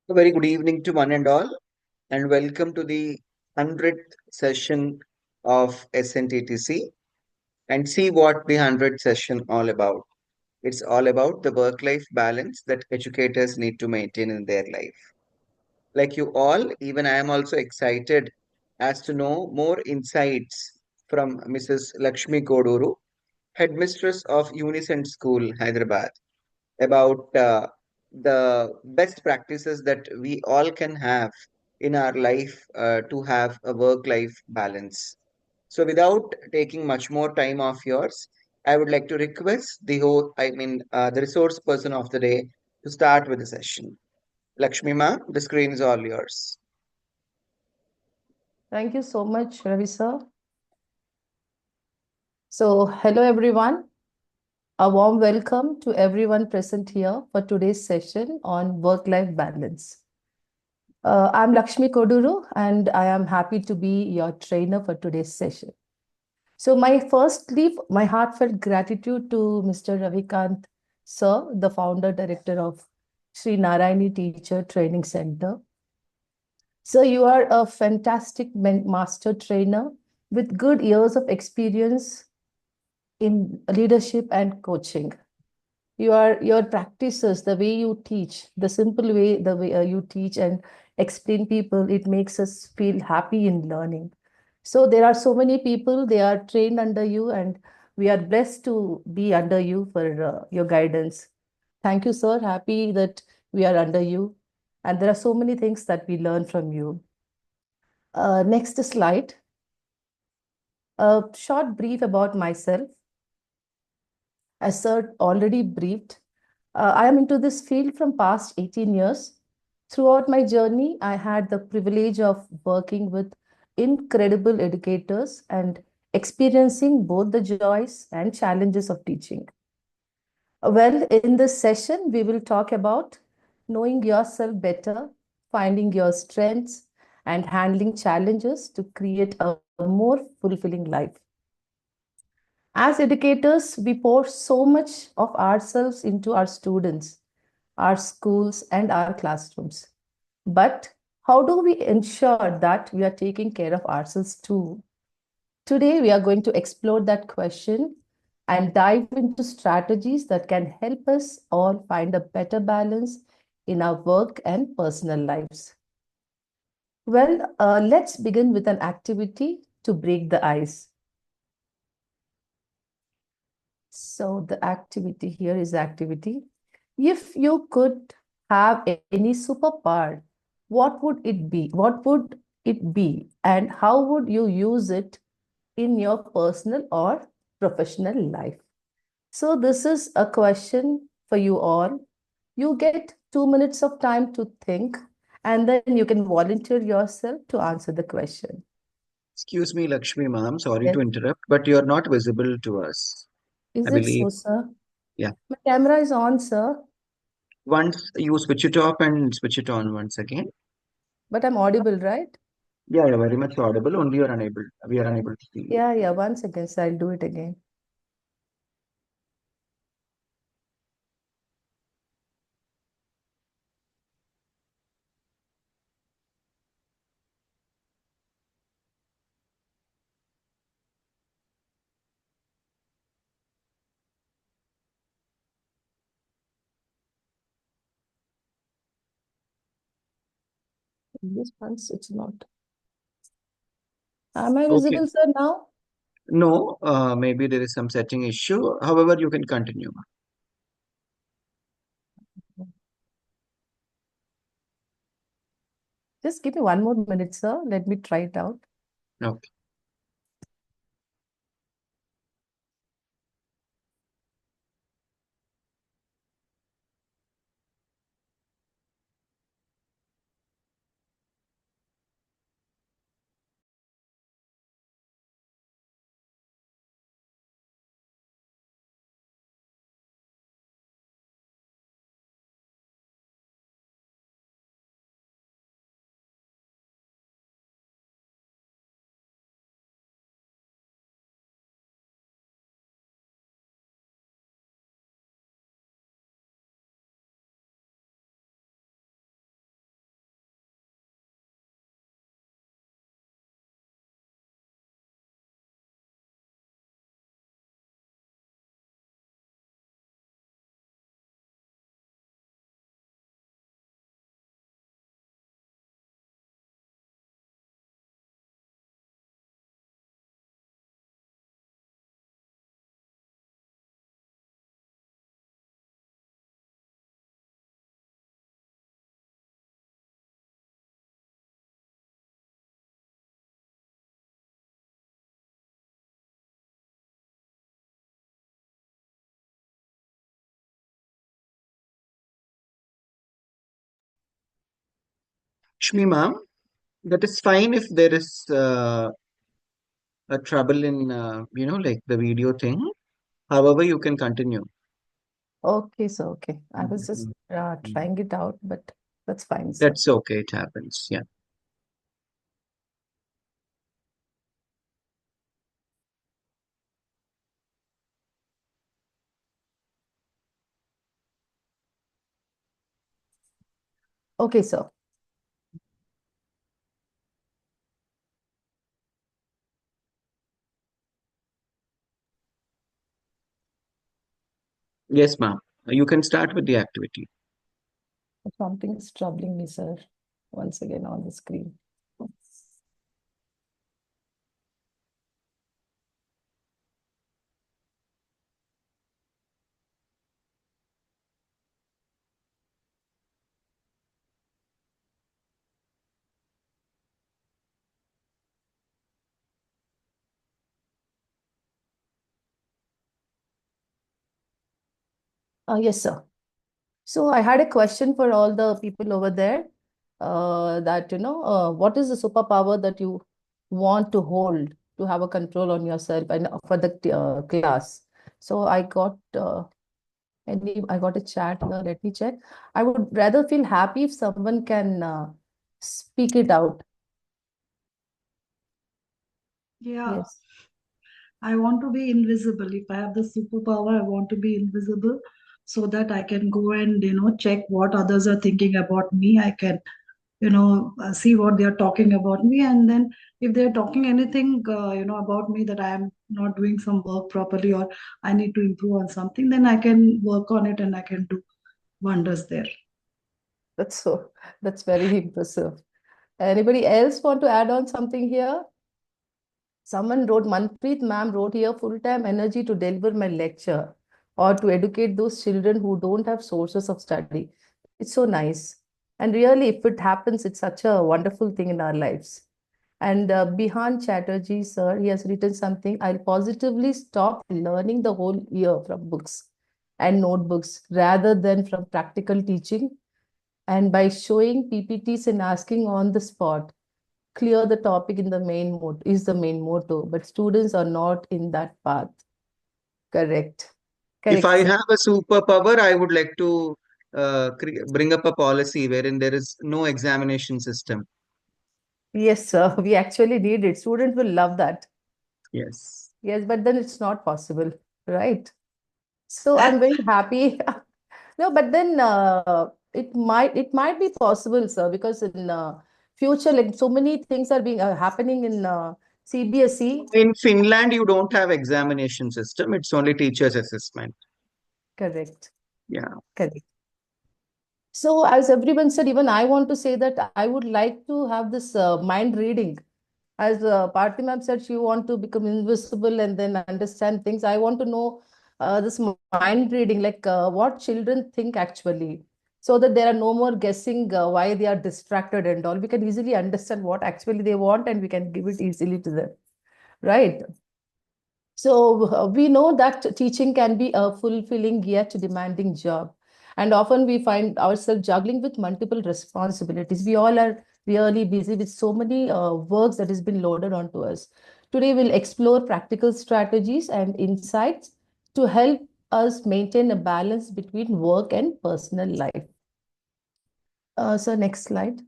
A very good evening to one and all, and welcome to the 100th session of SNTTC and see what the 100th session all about. It's all about the work-life balance that educators need to maintain in their life. Like you all, even I am also excited as to know more insights from Mrs. Lakshmi Koduru, headmistress of Unison School, Hyderabad, about the best practices that we all can have in our life to have a work life balance. So, without taking much more time of yours, I would like to request the resource person of the day to start with the session. Lakshmi Ma, the screen is all yours. Thank you so much, Ravi sir. So, hello everyone. A warm welcome to everyone present here for today's session on work-life balance. I'm Lakshmi Koduru and I am happy to be your trainer for today's session. So, my heartfelt gratitude to Mr. Ravikant sir, the founder director of Sri Narayani Teacher Training Center. So, you are a fantastic master trainer with good years of experience in leadership and coaching. Your practices, the way you teach, the simple way, the way you teach and explain people, it makes us feel happy in learning. So there are so many people, they are trained under you, and we are blessed to be under you for your guidance. Thank you, sir. Happy that we are under you. And there are so many things that we learn from you. Next slide. A short brief about myself. As sir already briefed, I am into this field from past 18 years. Throughout my journey, I had the privilege of working with incredible educators and experiencing both the joys and challenges of teaching. Well, in this session, we will talk about knowing yourself better, finding your strengths, and handling challenges to create a more fulfilling life. As educators, we pour so much of ourselves into our students, our schools, and our classrooms. But how do we ensure that we are taking care of ourselves too? Today, we are going to explore that question and dive into strategies that can help us all find a better balance in our work and personal lives. Well, let's begin with an activity to break the ice. So the activity here is activity. If you could have any superpower, what would it be? What would it be? And how would you use it in your personal or professional life? So this is a question for you all. You get 2 minutes of time to think, and then you can volunteer yourself to answer the question. Excuse me, Lakshmi ma'am, sorry Yes. to interrupt, but you're not visible to us. I Is it believe, so, sir? yeah. My camera is on, sir, Once you switch it off and switch it on once again. but I'm audible, right? Yeah, you're very much audible, only we are unable to see you. Yeah, 1 second, so I'll do it again. This once it's not. Am I Okay. visible, sir, now? No, maybe there is some setting issue. However, you can continue. Just give me 1 more minute, sir. Let me try it out. Okay. Shmi ma'am, that is fine if there is a trouble in, like the video thing. However, you can continue. Okay, so okay. I was just Mhm. trying it out, but that's fine, sir. That's okay. It happens. Yeah. Okay, sir. Yes, ma'am. You can start with the activity. Something is troubling me, sir. Once again on the screen. Yes, sir. So I had a question for all the people over there. That what is the superpower that you want to hold to have a control on yourself and for the class? So I got a chat here. Let me check. I would rather feel happy if someone can speak it out. Yeah, Yes. I want to be invisible. If I have the superpower, I want to be invisible so that I can go and, check what others are thinking about me. I can, see what they are talking about me. And then if they're talking anything, about me that I am not doing some work properly or I need to improve on something, then I can work on it and I can do wonders there. That's so, that's very impressive. Anybody else want to add on something here? Someone wrote, Manpreet ma'am wrote here, full-time energy to deliver my lecture or to educate those children who don't have sources of study. It's so nice. And really, if it happens, it's such a wonderful thing in our lives. And Bihan Chatterjee, sir, he has written something. I'll positively stop learning the whole year from books and notebooks rather than from practical teaching. And by showing PPTs and asking on the spot, clear the topic in the main mode is the main motto, but students are not in that path. Correct. If Correct, I sir. have a superpower, I would like to bring up a policy wherein there is no examination system. Yes, sir. We actually need it. Students will love that. Yes. Yes, but then it's not possible, right? So I'm That very happy. No, but then it might be possible, sir, because in future, like so many things are being happening in CBSE. In Finland, you don't have examination system. It's only teachers' assessment. Correct. Yeah. Correct. So, as everyone said, even I want to say that I would like to have this mind reading. As Parthi ma'am said, she want to become invisible and then understand things. I want to know this mind reading, like what children think actually, so that there are no more guessing why they are distracted and all. We can easily understand what actually they want and we can give it easily to them, right? So we know that teaching can be a fulfilling yet demanding job. And often we find ourselves juggling with multiple responsibilities. We all are really busy with so many works that has been loaded onto us. Today we'll explore practical strategies and insights to help us maintain a balance between work and personal life. So next slide.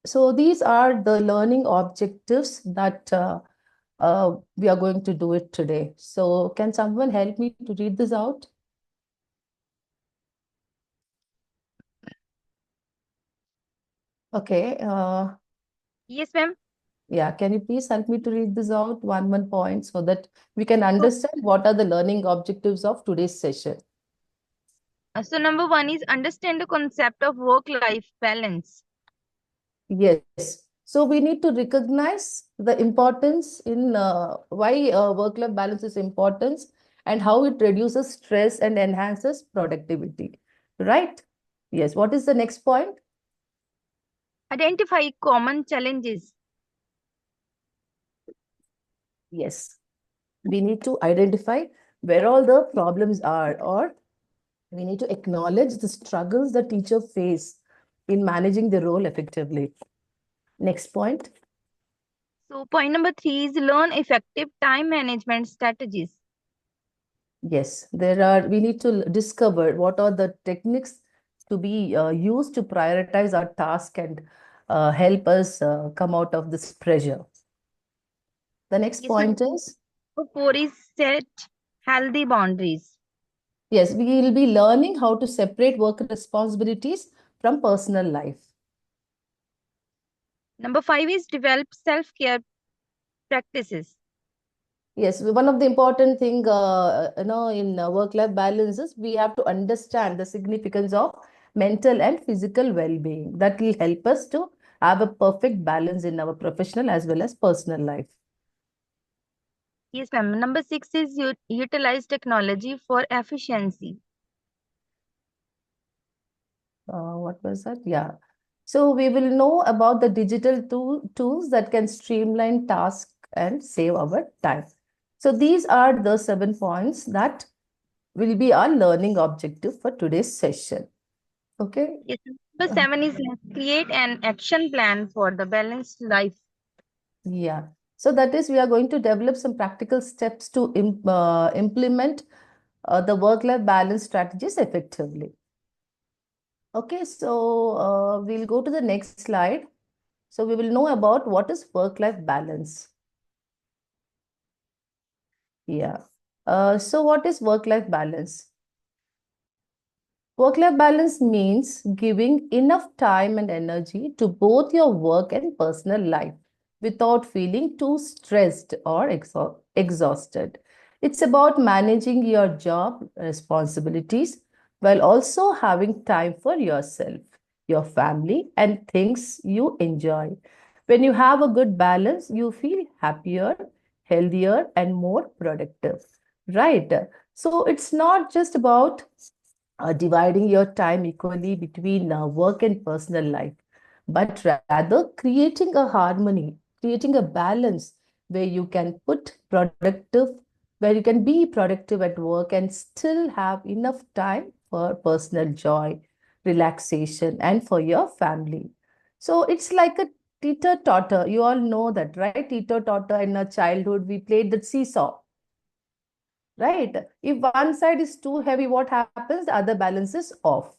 So these are the learning objectives that we are going to do it today. So can someone help me to read this out? Okay. Yes, ma'am. Yeah, can you please help me to read this out one point so that we can So, understand what are the learning objectives of today's session? so number one is understand the concept of work-life balance. Yes. So we need to recognize the importance in why work-life balance is important and how it reduces stress and enhances productivity. Right? Yes. What is the next point? Identify common challenges. Yes. We need to identify where all the problems are, or we need to acknowledge the struggles the teacher face in managing the role effectively. Next point. So point number 3 is learn effective time management strategies. Yes, we need to discover what are the techniques to be used to prioritize our task and help us come out of this pressure. The next Yes, so point is, number 4 is set healthy boundaries. yes, we will be learning how to separate work responsibilities from personal life. Number 5 is develop self-care practices. Yes, one of the important thing, in work-life balance is we have to understand the significance of mental and physical well-being. That will help us to have a perfect balance in our professional as well as personal life. Yes, ma'am. Number 6 is utilize technology for efficiency. What was that? Yeah. So we will know about the digital tools that can streamline tasks and save our time. So these are the 7 points that will be our learning objective for today's session. Okay. Yes. Number 7 is create an action plan for the balanced life. Yeah. So that is, we are going to develop some practical steps to implement the work-life balance strategies effectively. Okay, so we'll go to the next slide. So we will know about what is work-life balance. Yeah. So what is work-life balance? Work-life balance means giving enough time and energy to both your work and personal life without feeling too stressed or exhausted. It's about managing your job responsibilities while also having time for yourself, your family, and things you enjoy. When you have a good balance, you feel happier, healthier, and more productive. Right? So it's not just about dividing your time equally between work and personal life, but rather creating a harmony, creating a balance where you can where you can be productive at work and still have enough time for personal joy, relaxation, and for your family. So it's like a teeter-totter. You all know that, right? Teeter-totter in our childhood, we played the seesaw, right? If one side is too heavy, what happens? The other balance is off.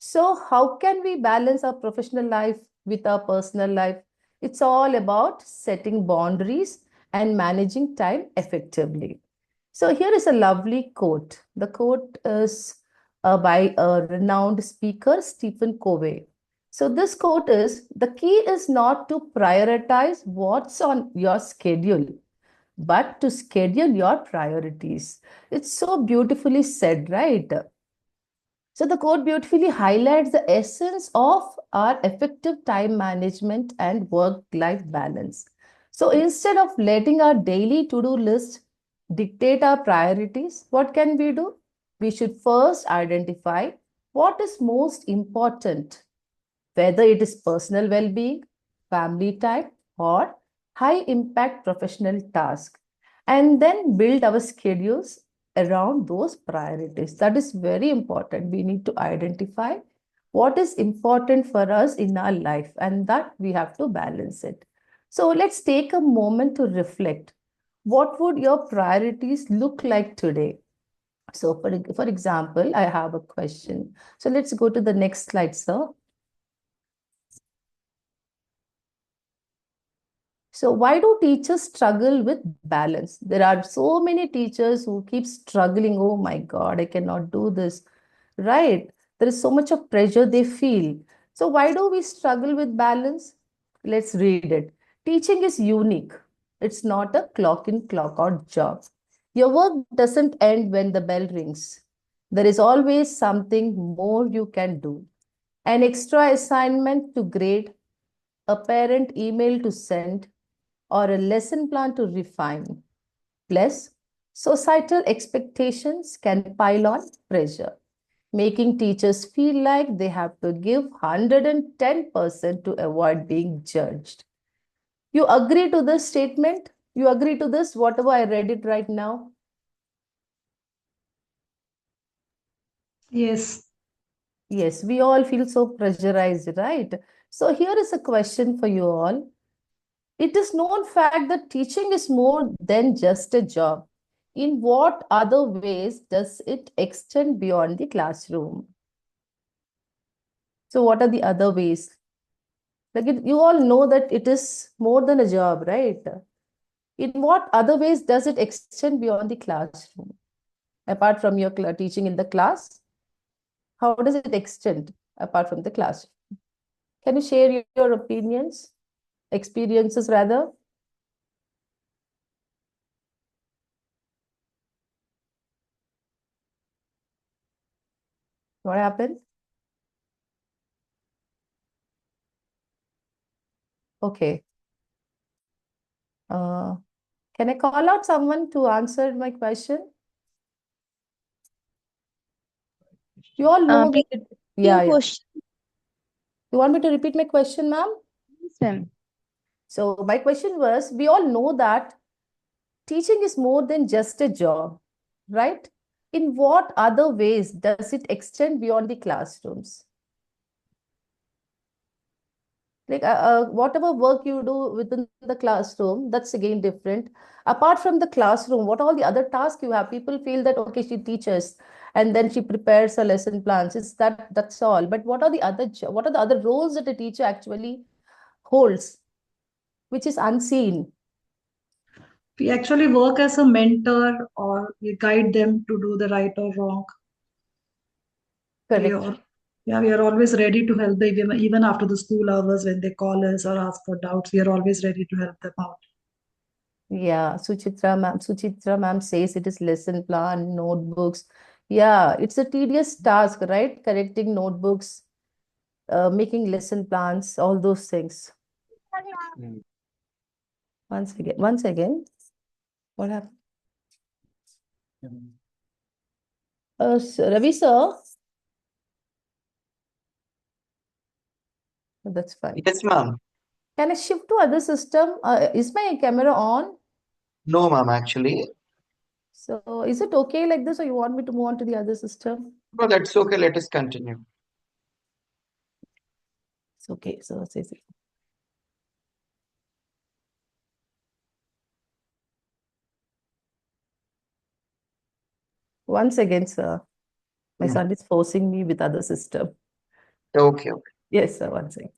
So, how can we balance our professional life with our personal life? It's all about setting boundaries and managing time effectively. So, here is a lovely quote. The quote is by a renowned speaker, Stephen Covey. So, this quote is, the key is not to prioritize what's on your schedule, but to schedule your priorities. It's so beautifully said, right? So the quote beautifully highlights the essence of our effective time management and work-life balance. So instead of letting our daily to-do list dictate our priorities, what can we do? We should first identify what is most important, whether it is personal well-being, family time, or high-impact professional task, and then build our schedules around those priorities. That is very important. We need to identify what is important for us in our life, and that we have to balance it. So let's take a moment to reflect. What would your priorities look like today? So, for example, I have a question. So let's go to the next slide, sir. So why do teachers struggle with balance? There are so many teachers who keep struggling. Oh my God, I cannot do this. Right? There is so much of pressure they feel. So why do we struggle with balance? Let's read it. Teaching is unique. It's not a clock in, clock out job. Your work doesn't end when the bell rings. There is always something more you can do. An extra assignment to grade, a parent email to send, or a lesson plan to refine. Plus, societal expectations can pile on pressure, making teachers feel like they have to give 110% to avoid being judged. You agree to this statement? You agree to this, whatever I read it right now? Yes. Yes, we all feel so pressurized, right? So here is a question for you all. It is known fact that teaching is more than just a job. In what other ways does it extend beyond the classroom? So what are the other ways? Like you all know that it is more than a job, right? In what other ways does it extend beyond the classroom? Apart from your teaching in the class, how does it extend apart from the classroom? Can you share your opinions, experiences rather? What happened? Okay. Uh, can I call out someone to answer my question? You all know that Please it, repeat yeah, yeah. question, You want me to repeat my question, ma'am? ma'am. So my question was, we all know that teaching is more than just a job, right? In what other ways does it extend beyond the classrooms? Like whatever work you do within the classroom, that's again different. Apart from the classroom, what all the other tasks you have? People feel that okay, she teaches and then she prepares her lesson plans. It's that's all. But what are the other what are the other roles that a teacher actually holds, which is unseen? We actually work as a mentor or we guide them to do the right or wrong. We Correct. are, yeah, we are always ready to help them even after the school hours when they call us or ask for doubts. We are always ready to help them out. Yeah, Suchitra ma'am says it is lesson plan, notebooks. Yeah, it's a tedious task, right? Correcting notebooks, making lesson plans, all those things. Mm. Once again, what happened? Ravi sir, oh, that's fine. Yes, ma'am. Can I shift to other system? Is my camera on? No, ma'am, actually. So is it okay like this, or you want me to move on to the other system? No, that's okay. Let us continue. It's okay. So says it. Once again, sir, my Mm. son is forcing me with other system. Okay, okay. Yes, sir. Once again.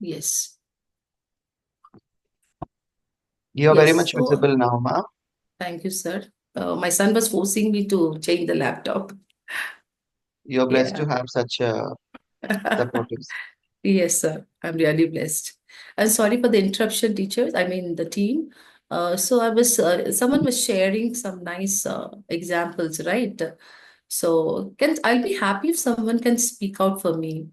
Yes. You're very Yes. much So visible now, ma'am. thank you, sir. My son was forcing me to change the laptop. You're blessed Yeah. to have such a supportive. Yes, sir. I'm really blessed. And sorry for the interruption, teachers. I mean, the team. Someone was sharing some nice examples, right? So I'll be happy if someone can speak out for me.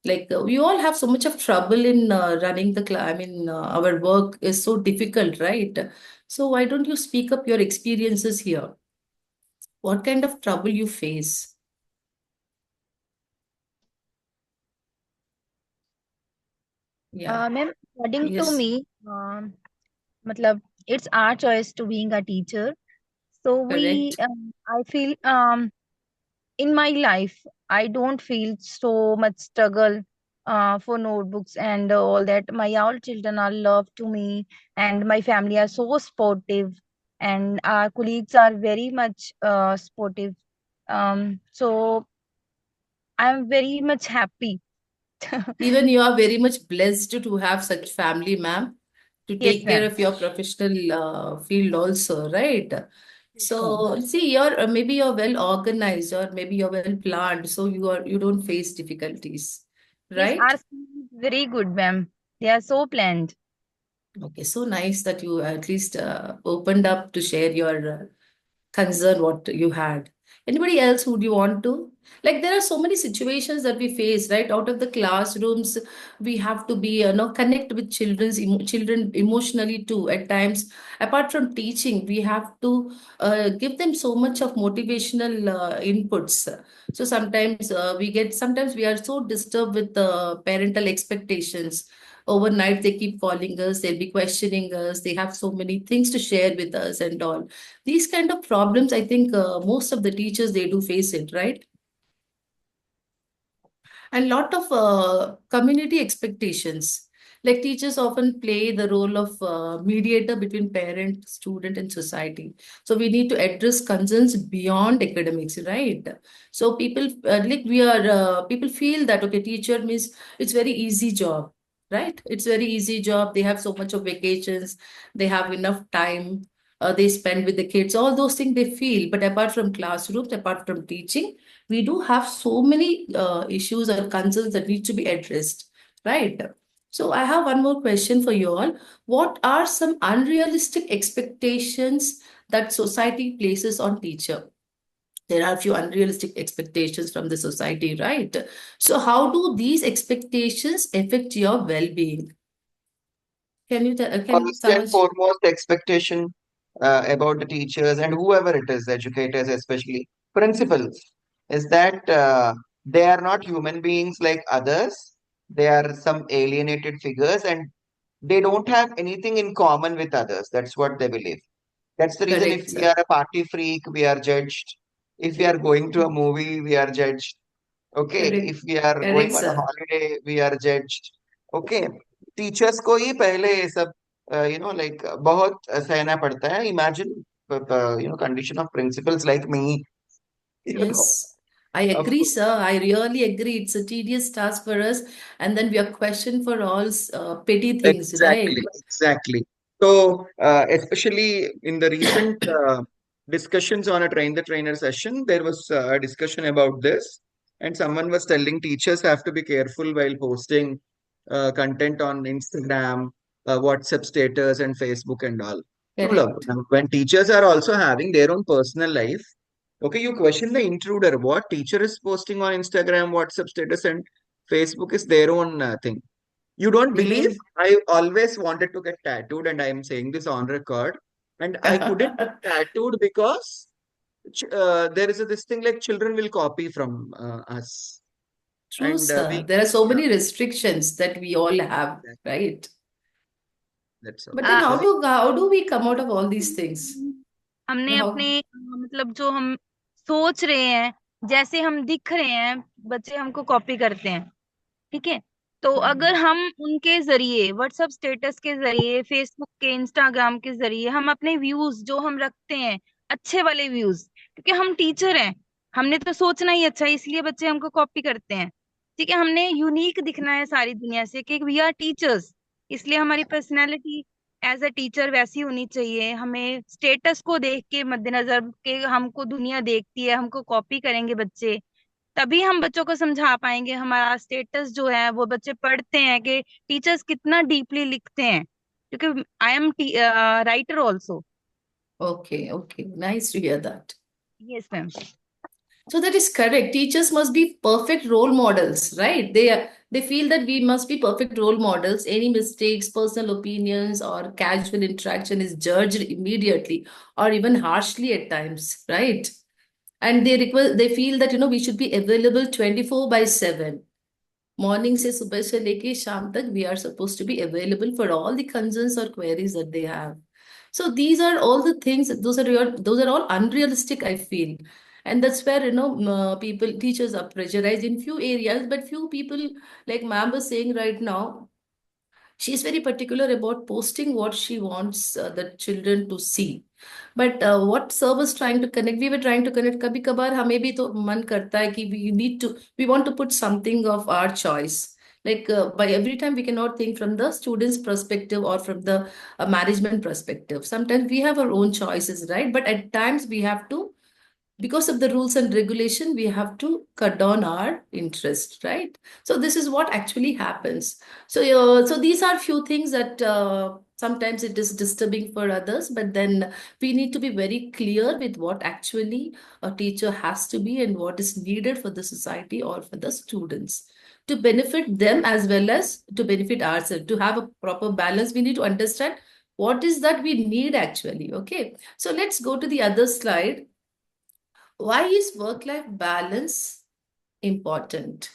Like we all have so much of trouble in running the class. I mean, our work is so difficult, right? So why don't you speak up your experiences here? What kind of trouble you face? Yeah. Ma'am, according to Yes. me, matlab, it's our choice to being a teacher. So Correct. I feel in my life, I don't feel so much struggle for notebooks and all that. My all children are love to me, and my family are so supportive, and our colleagues are very much supportive. So I'm very much happy. Even you are very much blessed to have such family, ma'am, to Yes, take care ma'am. of your professional field also, right? Yes, ma'am. So see, you're maybe you're well organized or maybe you're well planned, so you don't face difficulties, Yes, right? our school is very good, ma'am. They are so planned. Okay, so nice that you at least opened up to share your concern what you had. Anybody else would you want to? Like there are so many situations that we face, right? Out of the classrooms, we have to be, connect with children emotionally too. At times, apart from teaching, we have to give them so much of motivational inputs. So sometimes we are so disturbed with the parental expectations. Overnight, they keep calling us, they'll be questioning us, they have so many things to share with us and all. These kind of problems, I think most of the teachers, they do face it, right? And lot of community expectations, like teachers often play the role of mediator between parent, student, and society. So we need to address concerns beyond academics, right? So people people feel that okay, teacher means it's very easy job, right? It's very easy job, they have so much of vacations, they have enough time, they spend with the kids, all those things they feel. But apart from classrooms, apart from teaching, we do have so many issues or concerns that need to be addressed, right? So I have one more question for you all. What are some unrealistic expectations that society places on teacher? There are a few unrealistic expectations from the society, right? So how do these expectations affect your well-being? Can First and someone foremost, expectation about the teachers and whoever it is, educators, especially principals, is that they are not human beings like others. They are some alienated figures and they don't have anything in common with others. That's what they believe. That's the reason if correct, we are sir? a party freak, we are judged. If we are going to a movie, we are judged. Okay, Correct, if we are correct, going on a sir. holiday, we are judged. Okay, teachers को ही पहले ये सब like बहुत सहना पड़ता है. Imagine condition of principals like me, you know Yes, I of agree, sir. I really agree. It's a tedious task for us, and then we are questioned for all petty things, right? Exactly, exactly. So, especially in the recent discussions on a train the trainer session, there was a discussion about this, and someone was telling teachers have to be careful while posting content on Instagram, WhatsApp status, and Facebook and all. No, look, Correct. now, when teachers are also having their own personal life, okay, you question the intruder. What teacher is posting on Instagram, WhatsApp status, and Facebook is their own thing. You don't They believe? may. I always wanted to get tattooed, and I am saying this on record. And I couldn't get tattooed because there is this thing like children will copy from us, True, and sir. we There are so yeah, many restrictions that we all have, that, right? that's all. But then uh, So how do we come out of all these things? हमने How? अपने मतलब जो हम सोच रहे हैं, जैसे हम दिख रहे हैं, बच्चे हमको कॉपी करते हैं। ठीक है। तो अगर हम उनके जरिए, व्हाट्सएप स्टेटस के जरिए, फेसबुक के, इंस्टाग्राम के जरिए हम अपने व्यूज जो हम रखते हैं, अच्छे वाले व्यूज, क्योंकि हम टीचर हैं, हमने तो सोचना ही अच्छा है, इसलिए बच्चे हमको कॉपी करते हैं। ठीक है। हमने यूनिक दिखना है सारी दुनिया से कि वी आर टीचर्स, इसलिए हमारी पर्सनैलिटी एज अ टीचर वैसी होनी चाहिए। हमें स्टेटस को देख के मद्देनजर के हमको दुनिया देखती है, हमको कॉपी करेंगे बच्चे, तभी हम बच्चों को समझा पाएंगे। हमारा स्टेटस जो है वो बच्चे पढ़ते हैं कि टीचर्स कितना डीपली लिखते हैं, क्योंकि I am writer also. Okay, okay. Nice to hear that. Yes ma'am. So that is correct. Teachers must be perfect role models, right? They feel that we must be perfect role models. Any mistakes, personal opinions, or casual interaction is judged immediately or even harshly at times, right? And they feel that we should be available 24 by 7. Morning से सुबह से लेके शाम तक we are supposed to be available for all the concerns or queries that they have. So these are all the things. Those are all unrealistic, I feel, and that's where people teachers are pressurized in few areas, but few people, like ma'am was saying right now, she's very particular about posting what she wants the children to see. But what sir was trying to connect, we were trying to connect. कभी कभार हमें भी तो मन करता है कि we want to put something of our choice. Like by every time we cannot think from the student's perspective or from the management perspective. Sometimes we have our own choices, right? But at times we have to, because of the rules and regulation, we have to cut down our interest, right? So this is what actually happens. So these are few things that Sometimes it is disturbing for others, but then we need to be very clear with what actually a teacher has to be and what is needed for the society or for the students to benefit them as well as to benefit ourselves. To have a proper balance, we need to understand what is that we need actually. Okay, so let's go to the other slide. Why is work-life balance important?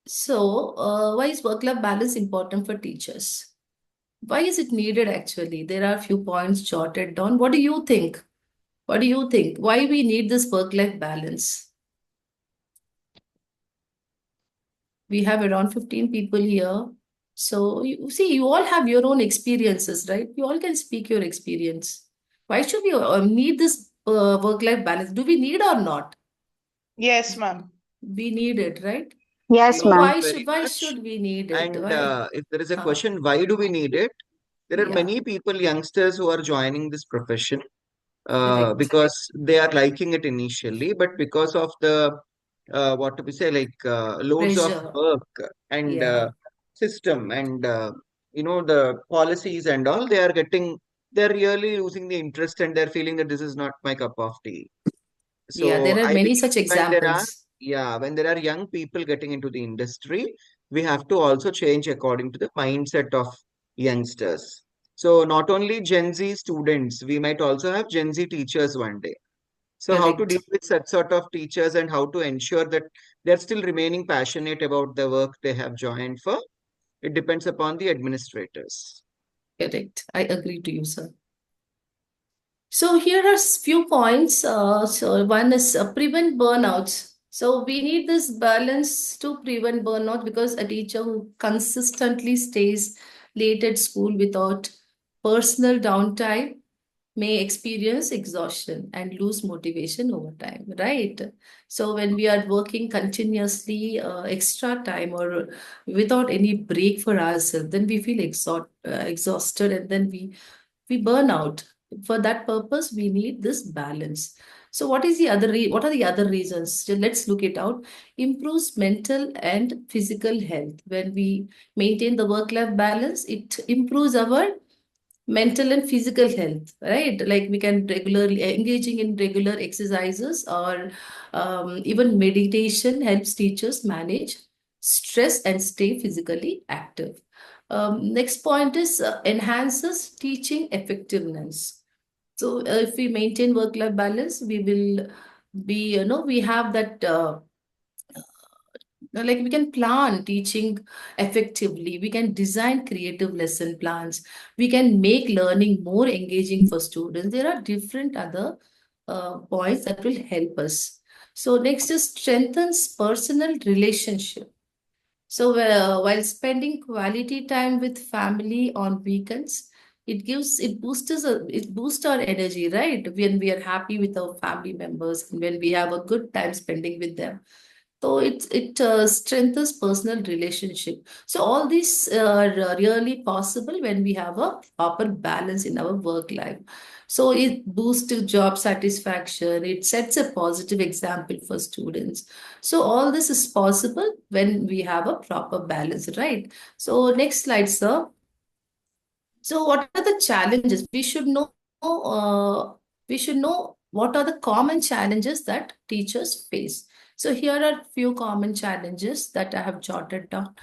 So, why is work-life balance important for teachers? Why is it needed actually? There are a few points jotted down. What do you think? What do you think? Why we need this work-life balance? We have around 15 people here. So you see, you all have your own experiences, right? You all can speak your experience. Why should we need this work-life balance? Do we need or not? Yes, ma'am. We need it, right? Yes, So Thank ma'am. you very why much. should we need it? And Why? if there is a Huh, question, why do we need it? There are yeah, many people, youngsters, who are joining this profession correct. because they are liking it initially, but because of the what do we say, like loads of Pressure. work and Yeah, system and the policies and all, they're really losing the interest and they're feeling that this is not my cup of tea. yeah, So there are I many believe such examples. when there are young people getting into the industry, we have to also change according to the mindset of youngsters. So not only Gen Z students, we might also have Gen Z teachers one day. So how to deal Correct, with such sort of teachers and how to ensure that they're still remaining passionate about the work they have joined for, it depends upon the administrators. correct. I agree to you, sir. So here are few points. So one is prevent burnouts. So we need this balance to prevent burnout because a teacher who consistently stays late at school without personal downtime may experience exhaustion and lose motivation over time, right? So when we are working continuously, extra time or without any break for ourselves, then we feel exhausted and then we burn out. For that purpose, we need this balance. So what is the what are the other reasons? So let's look it out. Improves mental and physical health. When we maintain the work-life balance, it improves our mental and physical health, right? Like we can regularly engaging in regular exercises or even meditation helps teachers manage stress and stay physically active. Next point is enhances teaching effectiveness. So if we maintain work-life balance, we will be, we have that like we can plan teaching effectively, we can design creative lesson plans, we can make learning more engaging for students. There are different other points that will help us. So next is strengthens personal relationship. So while spending quality time with family on weekends, it boosts our energy, right? When we are happy with our family members and when we have a good time spending with them, so it strengthens personal relationship. So all these are really possible when we have a proper balance in our work life. So it boosts job satisfaction. It sets a positive example for students. So all this is possible when we have a proper balance, right? So next slide, sir. So what are the challenges? We should know what are the common challenges that teachers face. So here are few common challenges that I have jotted down.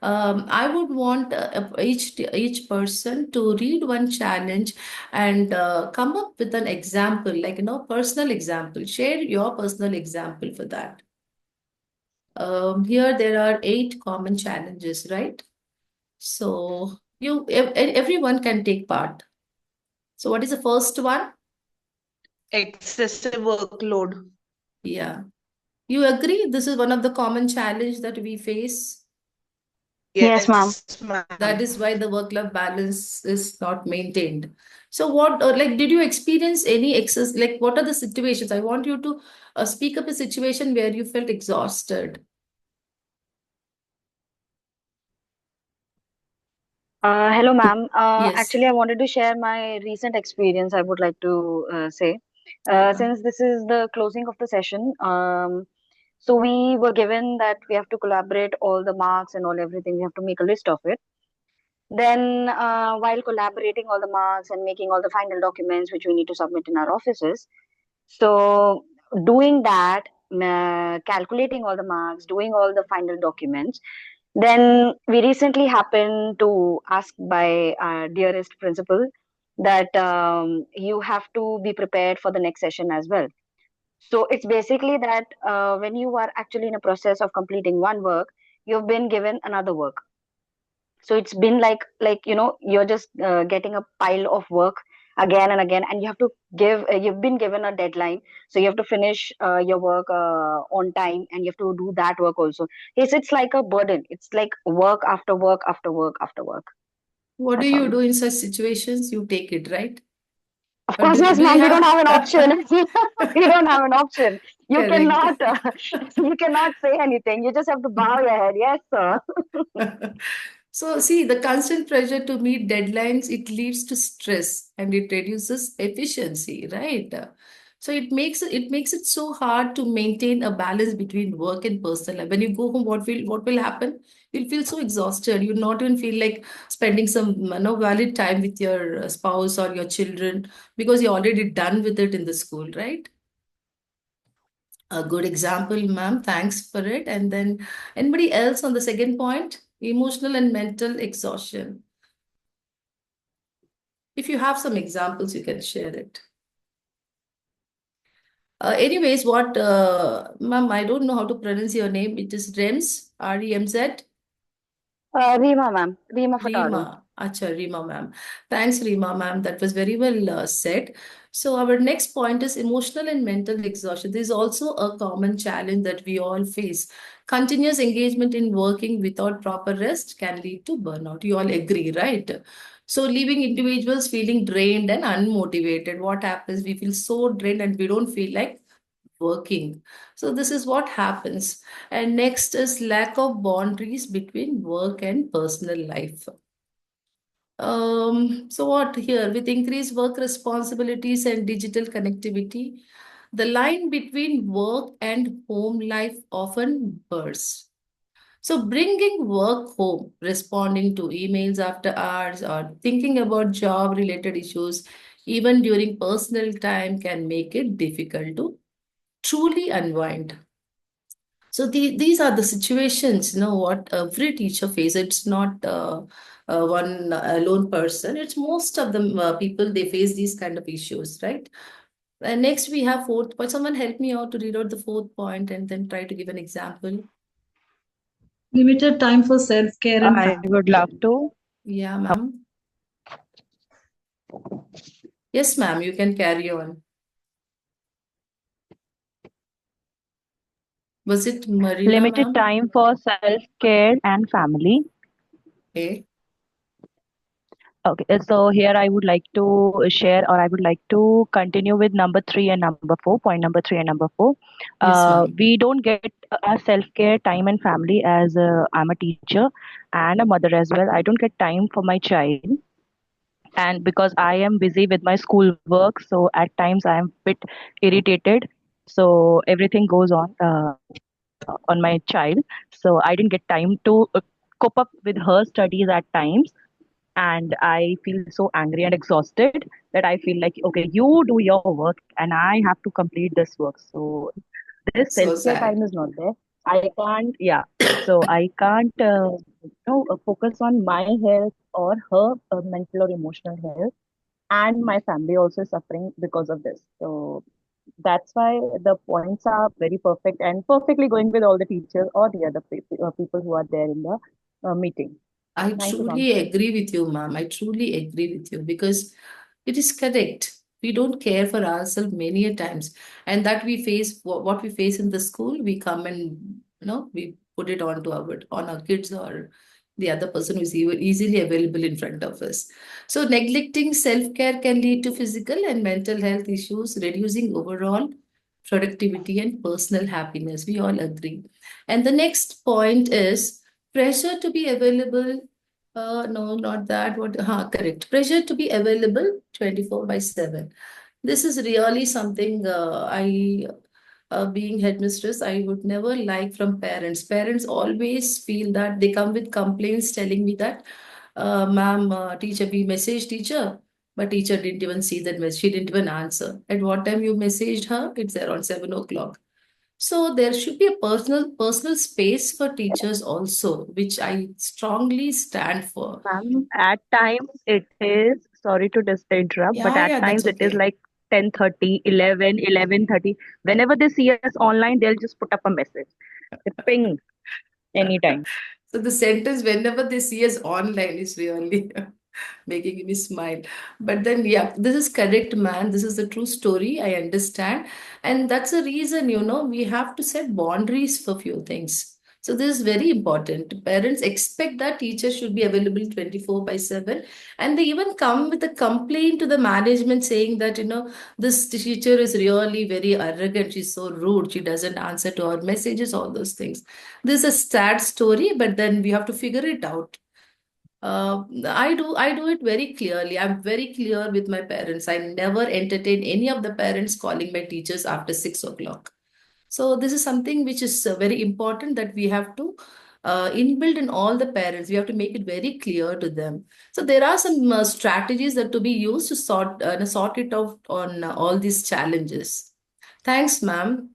I would want each person to read one challenge and come up with an example, like personal example. Share your personal example for that. Here there are 8 common challenges, right? So everyone can take part. So what is the first one? Excessive workload. Yeah. You agree this is one of the common challenge that we face? Yes, ma'am. Yes, ma'am. That is why the work-life balance is not maintained. So what, like, did you experience any excess, like, what are the situations? I want you to speak up a situation where you felt exhausted. Hello, ma'am. Actually, Yes. I wanted to share my recent experience. I would like to say, Yeah. since this is the closing of the session, so we were given that we have to collaborate all the marks and all everything. We have to make a list of it. Then, while collaborating all the marks and making all the final documents which we need to submit in our offices, so doing that, calculating all the marks, doing all the final documents, then we recently happened to ask by our dearest principal that you have to be prepared for the next session as well. So it's basically that when you are actually in a process of completing one work, you've been given another work. So it's been like you're just getting a pile of work again and again, and you have to give. You've been given a deadline, so you have to finish your work on time, and you have to do that work also. It's like a burden. It's like work after work after work after work. What do That's you all. do in such situations? You take it, right? Of Or course, do yes, you ma'am. We don't have have an option. We don't have an option. You correct? cannot. You cannot say anything. You just have to bow your head. Yes, sir. So, see, the constant pressure to meet deadlines, it leads to stress and it reduces efficiency, right? So it makes it so hard to maintain a balance between work and personal life. When you go home, what will happen? You'll feel so exhausted. You'll not even feel like spending some valid time with your spouse or your children because you're already done with it in the school, right? A good example, ma'am. Thanks for it. And then anybody else on the second point? Emotional and mental exhaustion. If you have some examples, you can share it. Anyways, ma'am, I don't know how to pronounce your name. It is Rems, REMZ. Rima, ma'am. Rima Fataru. Rima, Acha, Rima ma'am. Thanks, Rima ma'am. That was very well said. So our next point is emotional and mental exhaustion. This is also a common challenge that we all face. Continuous engagement in working without proper rest can lead to burnout. You all agree, right? So leaving individuals feeling drained and unmotivated. What happens? We feel so drained and we don't feel like working. So this is what happens. And next is lack of boundaries between work and personal life. So what here with increased work responsibilities and digital connectivity, the line between work and home life often blurs. So bringing work home, responding to emails after hours, or thinking about job related issues, even during personal time, can make it difficult to truly unwind. So these are the situations, what every teacher faces. It's not one alone person. It's most of the people, they face these kind of issues, right? And next we have fourth point. Someone help me out to read out the fourth point and then try to give an example. Limited time for self-care and I family. would love to. Yeah, ma'am. Yes, ma'am, you can carry on. Was it Marina, Limited ma'am? time for self-care and family. Okay. Okay, so here I would like to share, or I would like to continue with number three and number four, point number three and number four. Yes, ma'am. We don't get our self-care time and family as I'm a teacher and a mother as well. I don't get time for my child. And because I am busy with my school work, so at times I am a bit irritated. So everything goes on my child. So I didn't get time to cope up with her studies at times, and I feel so angry and exhausted that I feel like, okay, you do your work and I have to complete this work. So this So self-care sad. time is not there. I can't, yeah. So I can't, focus on my health or her mental or emotional health, and my family also is suffering because of this. So that's why the points are very perfect and perfectly going with all the teachers or the other people who are there in the meeting. I Thank you, ma'am. truly agree with you, ma'am. I truly agree with you because it is correct. We don't care for ourselves many a times, and that we face what we face in the school. We come and we put it on our kids or the other person who is easily available in front of us. So neglecting self care can lead to physical and mental health issues, reducing overall productivity and personal happiness. We all agree. And the next point is pressure to be available. No, not that. Correct. Pressure to be available 24 by 7. This is really something being headmistress, I would never like from parents. Parents always feel that they come with complaints telling me that Ma'am, teacher, we messaged teacher, but teacher didn't even see that message. She didn't even answer. At what time you messaged her? It's around 7 o'clock. So there should be a personal space for teachers also, which I strongly stand for. Ma'am, at times it is, sorry to interrupt, but Yeah, at yeah, that's times it is okay. like 10:30, 11, 11:30. Whenever they see us online, they'll just put up a message. They ping anytime. So the sentence whenever they see us online is really making me smile. But then, yeah, this is correct, man. This is the true story. I understand. And that's the reason, we have to set boundaries for few things. So this is very important. Parents expect that teachers should be available 24 by 7. And they even come with a complaint to the management saying that, this teacher is really very arrogant. She's so rude. She doesn't answer to our messages, all those things. This is a sad story, but then we have to figure it out. I do it very clearly. I'm very clear with my parents. I never entertain any of the parents calling my teachers after 6 o'clock. So this is something which is very important that we have to inbuild in all the parents. We have to make it very clear to them. So there are some strategies that to be used to sort it out on all these challenges. Thanks, ma'am.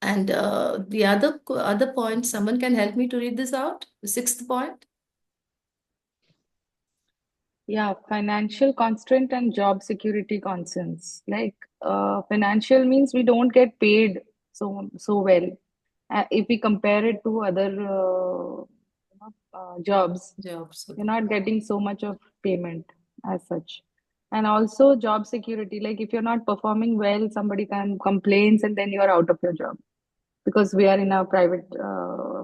And the other point, someone can help me to read this out. The sixth point. Yeah, financial constraint and job security concerns. Like financial means we don't get paid so well. If we compare it to other jobs, Jobs. you're Okay. not getting so much of payment as such. And also job security, like if you're not performing well, somebody can complains and then you're out of your job because we are in a private,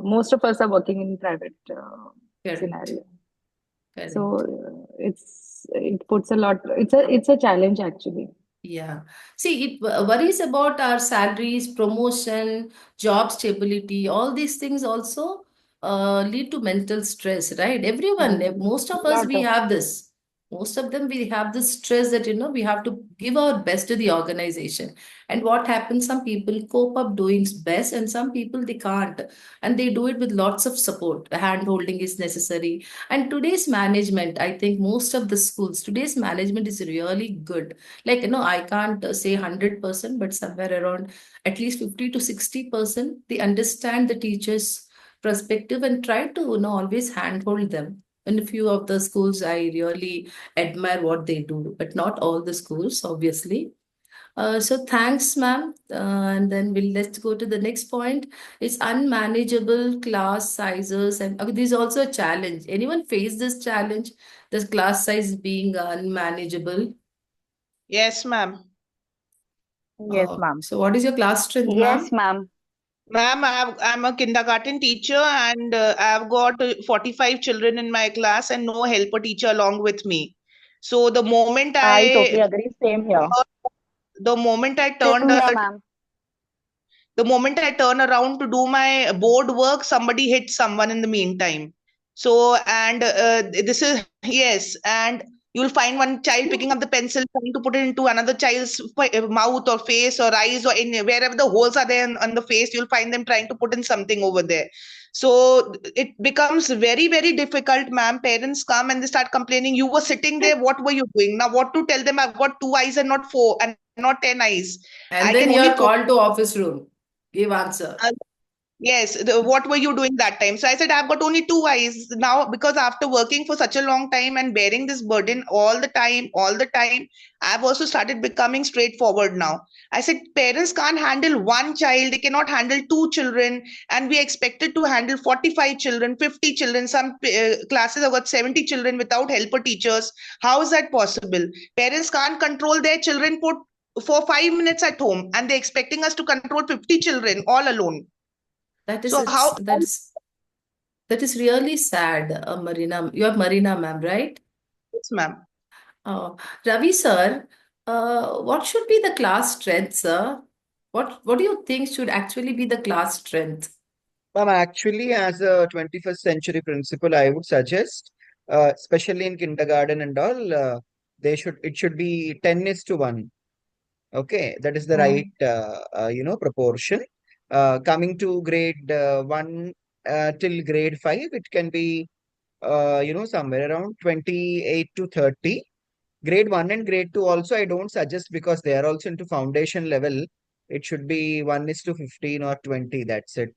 most of us are working in private Correct. scenario. So Correct. it puts a lot, it's a challenge actually. Yeah. See, it worries about our salaries, promotion, job stability. All these things also lead to mental stress, right? Everyone, most of us, Lot we of have this. Most of them, we have this stress that, we have to give our best to the organization. And what happens, some people cope up doing best, and some people they can't. And they do it with lots of support. Hand holding is necessary. And today's management, I think most of the schools, today's management is really good. Like, I can't say 100%, but somewhere around at least 50 to 60%, they understand the teacher's perspective and try to, always handhold them. In a few of the schools, I really admire what they do, but not all the schools, obviously. So thanks, ma'am. And then let's go to the next point. It's unmanageable class sizes, and okay, this is also a challenge. Anyone face this challenge? This class size being unmanageable. Yes, ma'am. Yes, ma'am. So what is your class strength, Yes, ma'am? ma'am. Ma'am, I'm a kindergarten teacher and I've got 45 children in my class and no helper teacher along with me. So I totally agree. Same here. the moment I Same turned here, ma'am. the moment I turn around to do my board work, somebody hits someone in the meantime. So, and this is, yes, and you'll find one child picking up the pencil, trying to put it into another child's mouth or face or eyes or in wherever the holes are there on the face, you'll find them trying to put in something over there. So it becomes very, very difficult, ma'am. Parents come and they start complaining, you were sitting there, what were you doing? Now, what to tell them? I've got two eyes and not four and not 10 eyes. I And can then you only are focus. called to office room. Give answer. Yes, what were you doing that time? So I said, I've got only two eyes now because after working for such a long time and bearing this burden all the time, I've also started becoming straightforward now. I said, parents can't handle one child, they cannot handle two children, and we expected to handle 45 children, 50 children. Some classes have got 70 children without helper teachers. How is that possible? Parents can't control their children for 5 minutes at home, and they're expecting us to control 50 children all alone. That is So how? that is really sad, Marina. You are Marina, ma'am, right? Yes, ma'am. Ravi, sir, what should be the class strength, sir? What do you think should actually be the class strength? Ma'am, actually, as a 21st century principal, I would suggest, especially in kindergarten and all, it should be 10 is to 1. Okay, that is the right, proportion. Coming to grade 1 till grade 5, it can be somewhere around 28 to 30. Grade 1 and grade 2 also I don't suggest because they are also into foundation level. It should be 1 is to 15 or 20. That's it.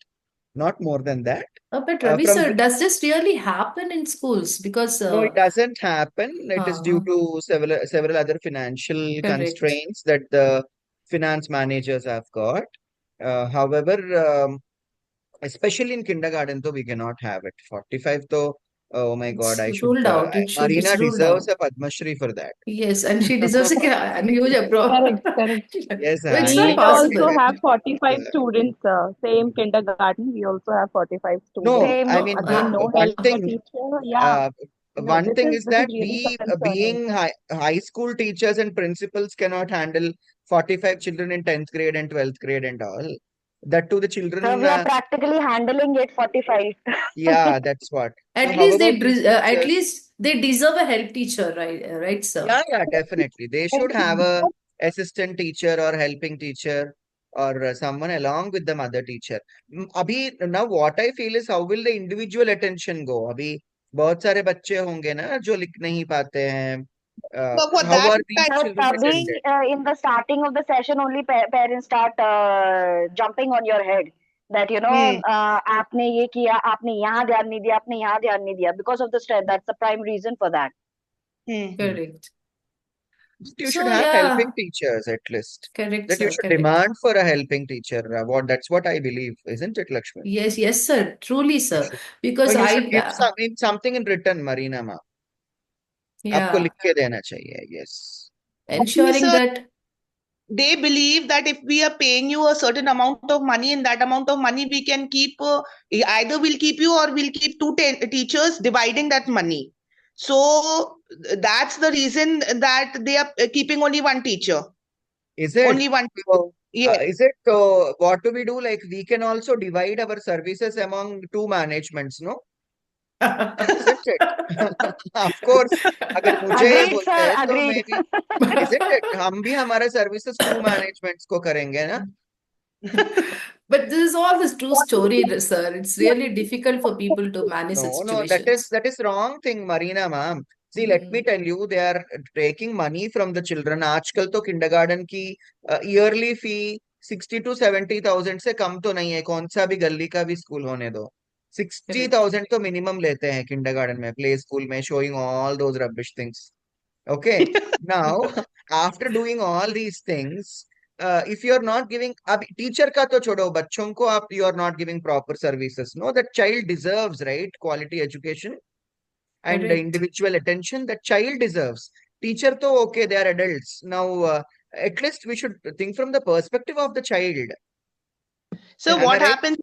Not more than that. But Ravi From sir, does this really happen in schools? Because No, it doesn't happen. It is due uh, to several other financial correct. constraints that the finance managers have got. However, especially in kindergarten, though we cannot have it. 45 though, oh my God, It's I should. ruled out. It should. Marina It's ruled deserves out. a Padma Shri for that. Yes, and she deserves a huge applause. Correct, correct. Yes, It's We not Anita also possible. have deserves. 45 uh, students, same kindergarten. We also have 45 No, students. Same. I So mean, again, no one help for thing. teacher. Yeah, Uh, no, one thing is this is that really we, concerning. being high school teachers and principals, cannot handle 45 children in 10th grade and 12th grade and all. That to the So children, we are practically handling it 45. yeah, that's what. Now, At how least about these at teachers? least they deserve a help teacher, right? Right, sir? Yeah, yeah, definitely. They should have a assistant teacher or helping teacher or someone along with the mother teacher. Now what I feel is how will the individual attention go? अभी बहुत सारे बच्चे होंगे ना जो लिख नहीं पाते हैं. So for How that, are these So children Tabhi, attended? in the starting of the session, only parents start jumping on your head that hmm, आपने ये किया, आपने यहाँ ध्यान नहीं दिया, आपने यहाँ ध्यान नहीं दिया. Because of the stress, that's the prime reason for that. hmm. Hmm. Correct. You should So have helping yeah, teachers at least. correct, That you sir. should Correct. demand for a helping teacher. That's what I believe, isn't it, Lakshmi? Yes, yes, sir. Truly, You sir. should. No, Because you should I, give something in return, Marina ma. आपको yeah, लिख के देना चाहिए. Yes. Actually, ensuring sir, that they believe that if we are paying you a certain amount of money, in that amount of money we can keep either we'll keep you or we'll keep two teachers dividing that money. So that's the reason that they are keeping only one teacher, Is it? only one. So, Yes. is it what do we do? Like we can also divide our services among two managements, no? Isn't it? Of course. अगर मुझे ये Agreed, बोलते sir. हैं तो Agreed. maybe isn't it? हम भी हमारे services two managements को करेंगे ना? But this is all this true story, sir. It's really difficult for people to manage such No, no, that is situations. wrong thing, Marina ma'am. See, let me Mm, tell you, they are taking money from the children. आजकल तो kindergarten की yearly fee 60 to 70,000 से कम तो नहीं है. कौन सा भी गली का भी स्कूल होने दो. correct. 60,000 तो minimum लेते हैं kindergarten में, play school में, showing all those rubbish things. Okay. Now, after doing all these things, if you're not giving, अब teacher का तो छोड़ो, बच्चों को आप you are not giving proper services. No, that child deserves, right? Quality education and Correct. individual attention. That child deserves. Teacher to okay, they are adults. Now, at least we should think from the perspective of the child. So Am I what right? happens?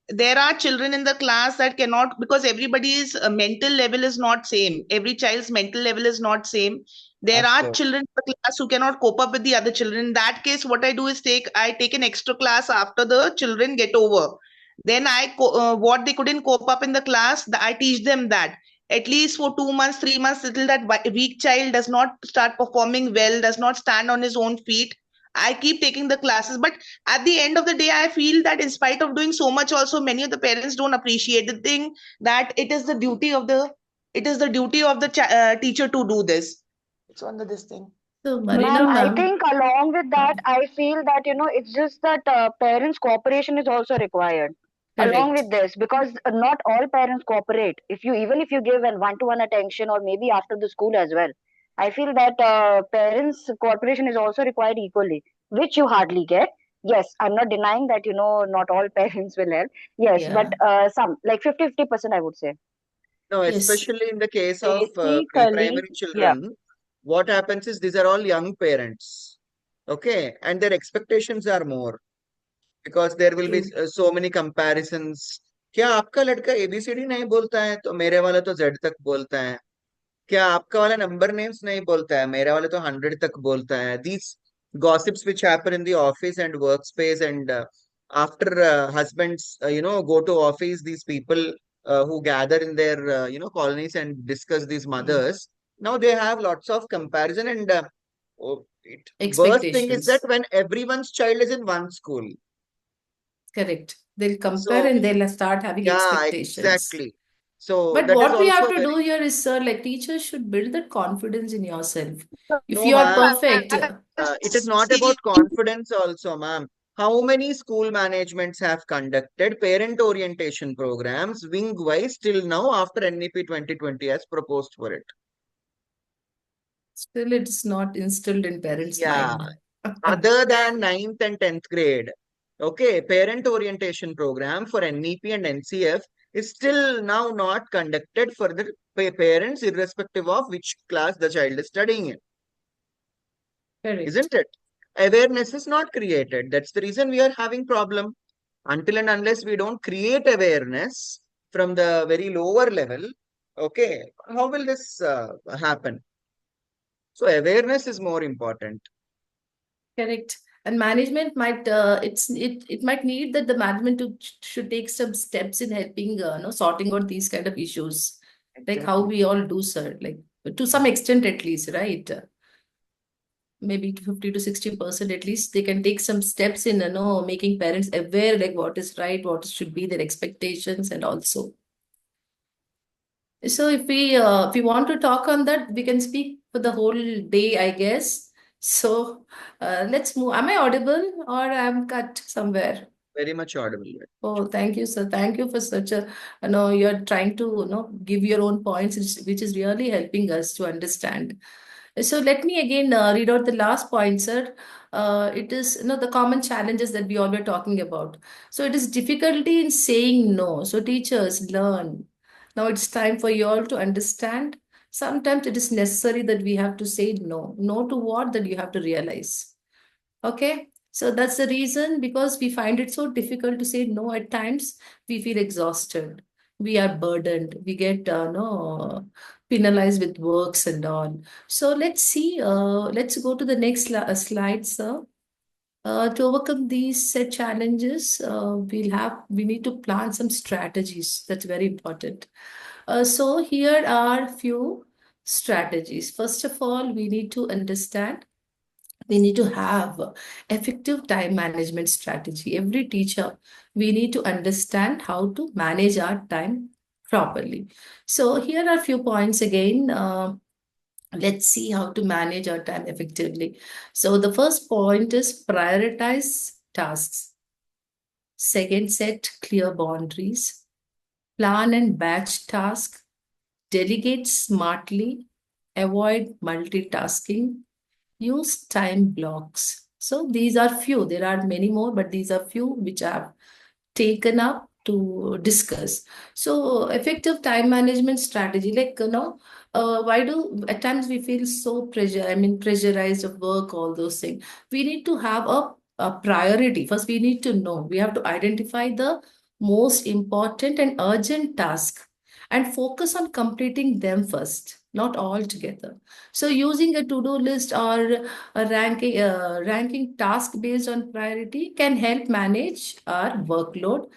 There are children in the class that cannot, because everybody's mental level is not same. Every child's mental level is not same. There Of are course. children in the class who cannot cope up with the other children. In that case, what I do is I take an extra class after the children get over. Then what they couldn't cope up in the class, I teach them that at least for 2 months, 3 months, till that weak child does not start performing well, does not stand on his own feet. I keep taking the classes, but at the end of the day, I feel that in spite of doing so much, also many of the parents don't appreciate the thing that it is the duty of the teacher to do this. It's on the this thing. So, Ma'am, Marina, I ma'am, think along with that, I feel that, it's just that parents' cooperation is also required along correct. with this because not all parents cooperate. Even if you give an one-to-one attention or maybe after the school as well, I feel that parents' cooperation is also required equally, which you hardly get. Yes, I'm not denying that, not all parents will help. Yes, but Yeah. some, like 50-50%, I would say. No, Yes. especially in the case of Basically, pre-primary yeah. children, what happens is these are all young parents. Okay, and their expectations are more. Because there will be True. so many comparisons. क्या आपका लड़का ABCD नहीं बोलता है तो मेरे वाला तो जेड तक बोलता है. क्या आपका वाला नंबर नेम्स नहीं बोलता है मेरे वाले तो 100 तक बोलता है. These gossips which happen in the office and workspace and after husbands go to office, these people who gather in their colonies and discuss these Mm. mothers, now they have lots of comparison and worst thing is that Expectations. when everyone's child is in one school. Correct. They'll compare So and they'll start having yeah, expectations. exactly. So But that is what we also have a to very do here is, sir, like teachers should build that confidence in yourself. If no, you are ma'am. perfect, It is not about confidence also, ma'am. How many school managements have conducted parent orientation programs wing wise till now after NEP 2020 has proposed for it? still it's not instilled in parents' Yeah, mind. other than ninth and 10th grade. Okay, parent orientation program for NEP and NCF is still now not conducted for the parents irrespective of which class the child is studying in, Correct. isn't it? Awareness is not created. That's the reason we are having problem. Until and unless we don't create awareness from the very lower level, okay, how will this happen? So awareness is more important. Correct. And management might it might need that the management should take some steps in helping sorting out these kind of issues, like how Exactly. we all do, sir. Like to some extent, at least, right? Maybe to 50 to 60% at least they can take some steps in making parents aware like what is right, what should be their expectations, and also. So if we want to talk on that, we can speak for the whole day, I guess. So let's move. Am I audible or I'm cut somewhere? Very much audible. Oh, thank you, sir. Thank you for such a, you're trying to, give your own points, which is really helping us to understand. So let me again read out the last point, sir. It is, the common challenges that we all were talking about. So it is difficulty in saying no. So teachers learn. Now it's time for you all to understand. Sometimes it is necessary that we have to say no. No to what that you have to realize. Okay. So that's the reason because we find it so difficult to say no at times. We feel exhausted. We are burdened. We get no penalized with works and all. So let's see. Let's go to the next slide, sir. To overcome these set challenges, we need to plan some strategies. That's very important. So here are few strategies. First of all, we need to understand we need to have effective time management strategy. Every teacher, we need to understand how to manage our time properly. So here are a few points again. Let's see how to manage our time effectively. So the first point is prioritize tasks. Second, set clear boundaries. Plan and batch task. Delegate smartly. Avoid multitasking. Use time blocks. So these are few. There are many more, but these are few which I have taken up to discuss. So effective time management strategy, like why do at times we feel so pressurized of work, all those things. We need to have a priority. First, we need to know. We have to identify the most important and urgent task and focus on completing them first, not all together. So using a to-do list or a ranking task based on priority can help manage our workload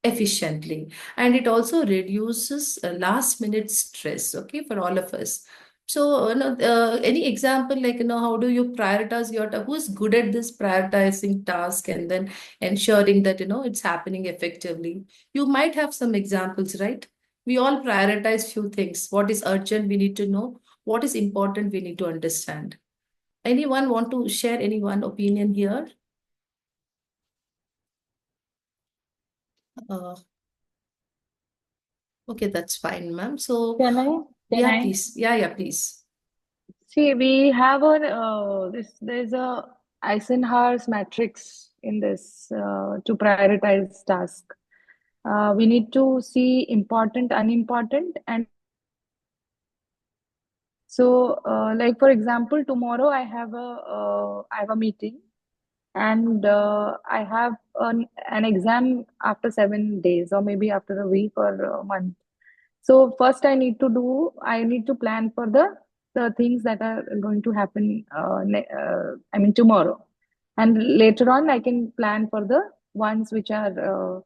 efficiently, and it also reduces last minute stress, okay, for all of us. So no, any example like how do you prioritize your who is good at this prioritizing task and then ensuring that it's happening effectively? You might have some examples, right? We all prioritize few things. What is urgent we need to know, what is important we need to understand. Anyone want to share any one opinion here? Uh, okay, that's fine, ma'am. So, Can I? Can yeah, I? please. Yeah, yeah, please. See, we have a there's a Eisenhower's matrix in this to prioritize task. We need to see important, unimportant, and so like for example, tomorrow I have a meeting, and I have an exam after 7 days, or maybe after a week or a month. So first I need to plan for the things that are going to happen I mean tomorrow. And later on I can plan for the ones which are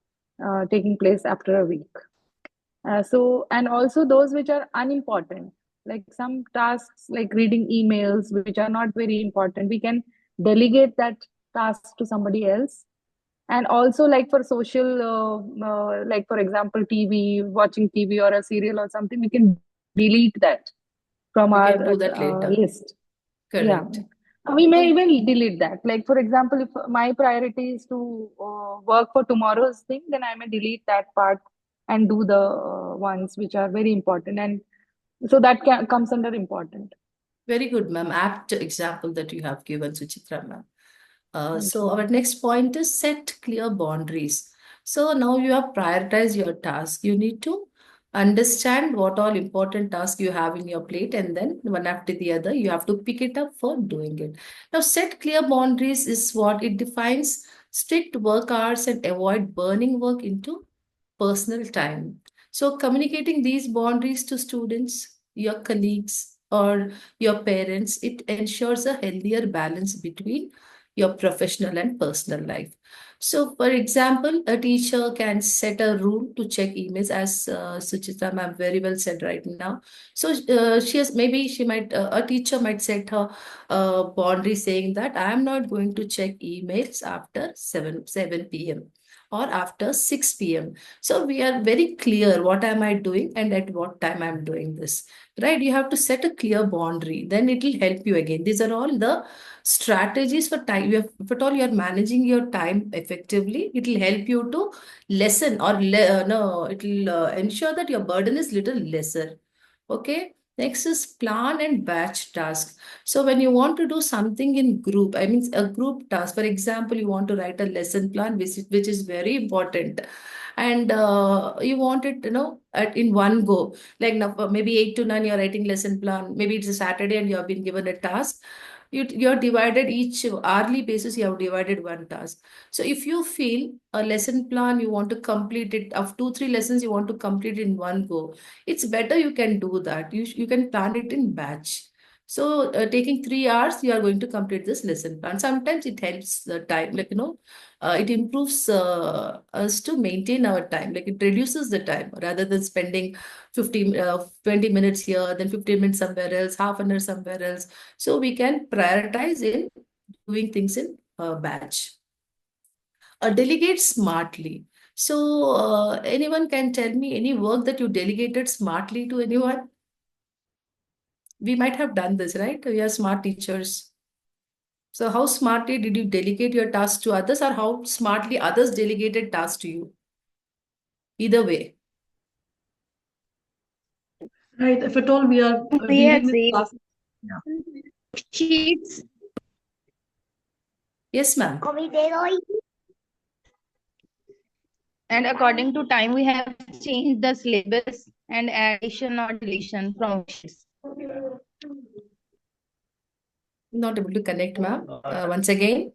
taking place after a week. So and also those which are unimportant, like some tasks like reading emails which are not very important, we can delegate that task to somebody else, And also, like for social, like for example, TV, watching TV or a serial or something, we can delete that from our We can do that later. list. Yeah. Correct. We may Oh, even delete that. Like, for example, if my priority is to work for tomorrow's thing, then I may delete that part and do the ones which are very important. And so that comes under important. very good, ma'am. Apt example that you have given, Suchitra, ma'am. Thank So you. our next point is set clear boundaries. So now you have prioritized your task. You need to understand what all important tasks you have in your plate, and then one after the other, you have to pick it up for doing it. Now, set clear boundaries is what it defines strict work hours and avoid burning work into personal time. So, communicating these boundaries to students, your colleagues, or your parents, it ensures a healthier balance between your professional and personal life. So, for example, a teacher can set a rule to check emails, as Suchita ma'am very well said right now. So, she has maybe she might a teacher might set her boundary saying that I am not going to check emails after 7 p.m. or after 6 p.m. So we are very clear what am I doing and at what time I'm doing this, right? You have to set a clear boundary, then it will help you again. These are all the strategies for time. You have, if at all you are managing your time effectively, it will help you to lessen or no, it will ensure that your burden is little lesser. Okay. Next is plan and batch task. So when you want to do something in group, I mean a group task, for example, you want to write a lesson plan, which is very important. And you want it, in one go. Like now, maybe 8 to 9, you're writing lesson plan. Maybe it's a Saturday and you have been given a task. You're divided each hourly basis, you have divided one task. So if you feel a lesson plan, you want to complete it of 2 3 lessons, you want to complete it in one go, it's better you can do that. You can plan it in batch. So taking 3 hours, you are going to complete this lesson plan. Sometimes it helps the time, like it improves us to maintain our time. Like it reduces the time rather than spending 20 minutes here, then 15 minutes somewhere else, half an hour somewhere else. So we can prioritize in doing things in batch. Delegate smartly. So anyone can tell me any work that you delegated smartly to anyone? We might have done this, right? We are smart teachers. So how smartly did you delegate your tasks to others, or how smartly others delegated tasks to you? Either way. Right. If at all we are We had dealing with saved tasks. Yeah. sheets Yes, ma'am. and according to time we have changed the syllabus and addition or deletion from worksheets. Not able to connect, ma'am. Once again.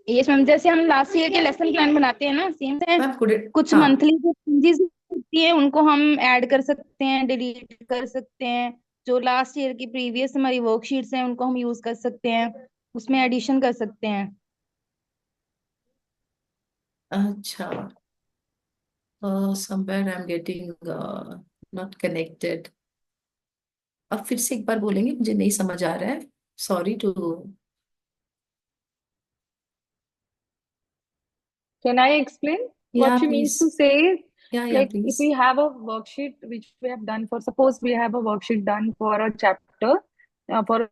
Yes ma'am, जैसे हम last year के lesson plan बनाते हैं ना, same से Ma'am, could it? कुछ monthly जो changes होती है उनको हम ऐड कर सकते हैं, डिलीट कर सकते हैं। जो लास्ट ईयर की प्रीवियस हमारी वर्कशीट्स हैं उनको हम यूज कर सकते हैं, उसमें एडिशन कर सकते हैं। अच्छा. Somewhere I'm getting not connected. अब फिर से एक बार बोलेंगे, मुझे नहीं समझ आ रहा है. Sorry to. Can I explain? Yeah, What she means to please. say is, Yeah, like, if please. we have a worksheet which we have done for, suppose we have a worksheet done for a chapter, for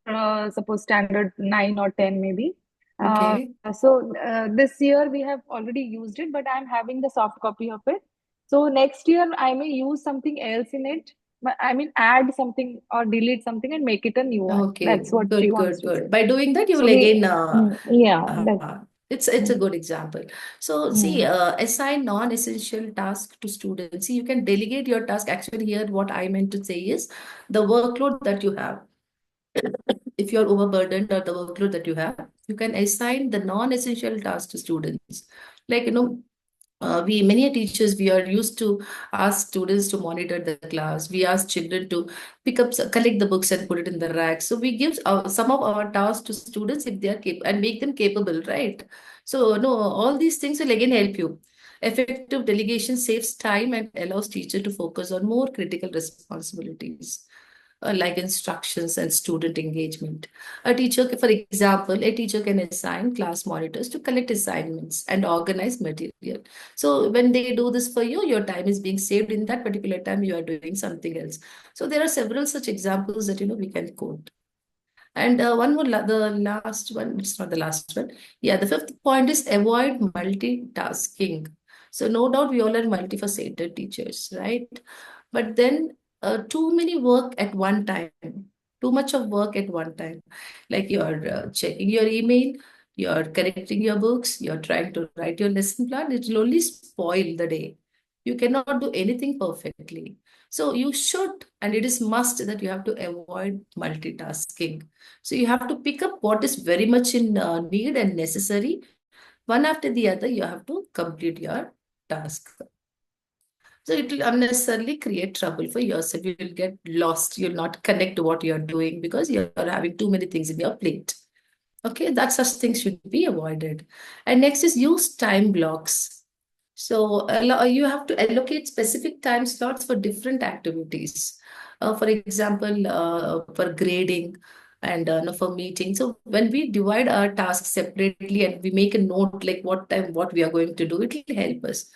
suppose standard 9 or 10 maybe. Okay. So this year we have already used it, but I'm having the soft copy of it. So next year I may use something else in it. I mean, add something or delete something and make it a new one. Okay. That's what she Good, wants good, to say. good. By doing that, you So will we, again. yeah, It's a good example. So see, assign non-essential task to students. See, you can delegate your task. Actually, here what I meant to say is the workload that you have. If you're overburdened or the workload that you have, you can assign the non-essential tasks to students. Like, we many teachers, we are used to ask students to monitor the class. We ask children to collect the books and put it in the rack. So we give some of our tasks to students if they are capable and make them capable, right? So no, all these things will again help you. Effective delegation saves time and allows teacher to focus on more critical responsibilities. like instructions and student engagement. A teacher, for example, a teacher can assign class monitors to collect assignments and organize material. So when they do this for you, your time is being saved. In that particular time, you are doing something else. So there are several such examples that we can quote. And one more, the last one, it's not the last one. Yeah, the fifth point is avoid multitasking. So no doubt we all are multifaceted teachers, right? But then too many work at one time, too much of work at one time. Like you're checking your email, you're correcting your books, you're trying to write your lesson plan, it will only spoil the day. You cannot do anything perfectly. So you should, and it is must that you have to avoid multitasking. So you have to pick up what is very much in need and necessary. One after the other, you have to complete your task. So it will unnecessarily create trouble for yourself. You will get lost. You'll not connect to what you're doing because you're having too many things in your plate. Okay, that such things should be avoided. And next is use time blocks. So you have to allocate specific time slots for different activities. For example, for grading and no, for meeting. So when we divide our tasks separately and we make a note like what time, what we are going to do, it will help us.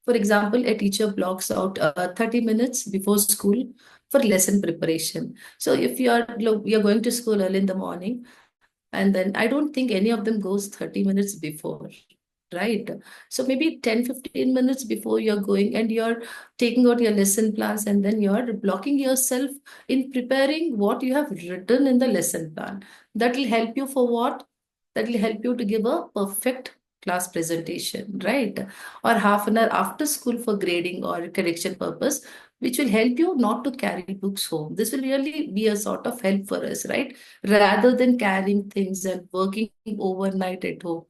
For example, a teacher blocks out 30 minutes before school for lesson preparation. So if you're going to school early in the morning, and then I don't think any of them goes 30 minutes before, right? So maybe 10-15 minutes before you're going and you're taking out your lesson plans, and then you're blocking yourself in preparing what you have written in the lesson plan. That will help you for what? That will help you to give a perfect class presentation, right? Or half an hour after school for grading or correction purpose, which will help you not to carry books home. This will really be a sort of help for us, right? Rather than carrying things and working overnight at home.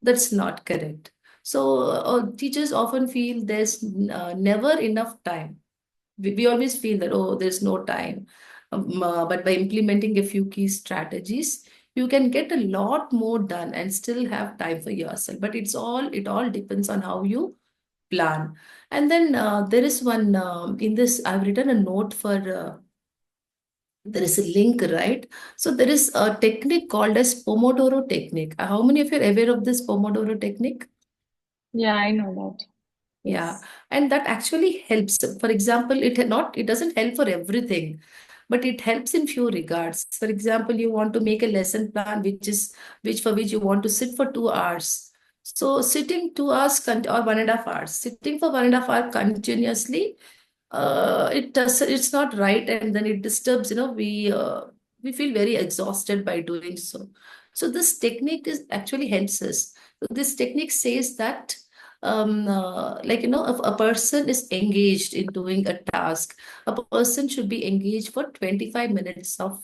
That's not correct. So teachers often feel there's never enough time. We always feel that, oh, there's no time. But by implementing a few key strategies, you can get a lot more done and still have time for yourself. But it all depends on how you plan. And then there is one in this, I've written a note for there is a link, right? So there is a technique called as Pomodoro technique. How many of you are aware of this Pomodoro technique? Yeah, I know that. Yeah, Yes. and that actually helps. For example, it doesn't help for everything, but it helps in few regards. For example, you want to make a lesson plan which for which you want to sit for 2 hours. So sitting 2 hours or 1.5 hours, sitting for 1.5 hour continuously, it's not right, and then it disturbs, we feel very exhausted by doing so. So this technique is actually helps us. So this technique says that if a person is engaged in doing a task, a person should be engaged for 25 minutes of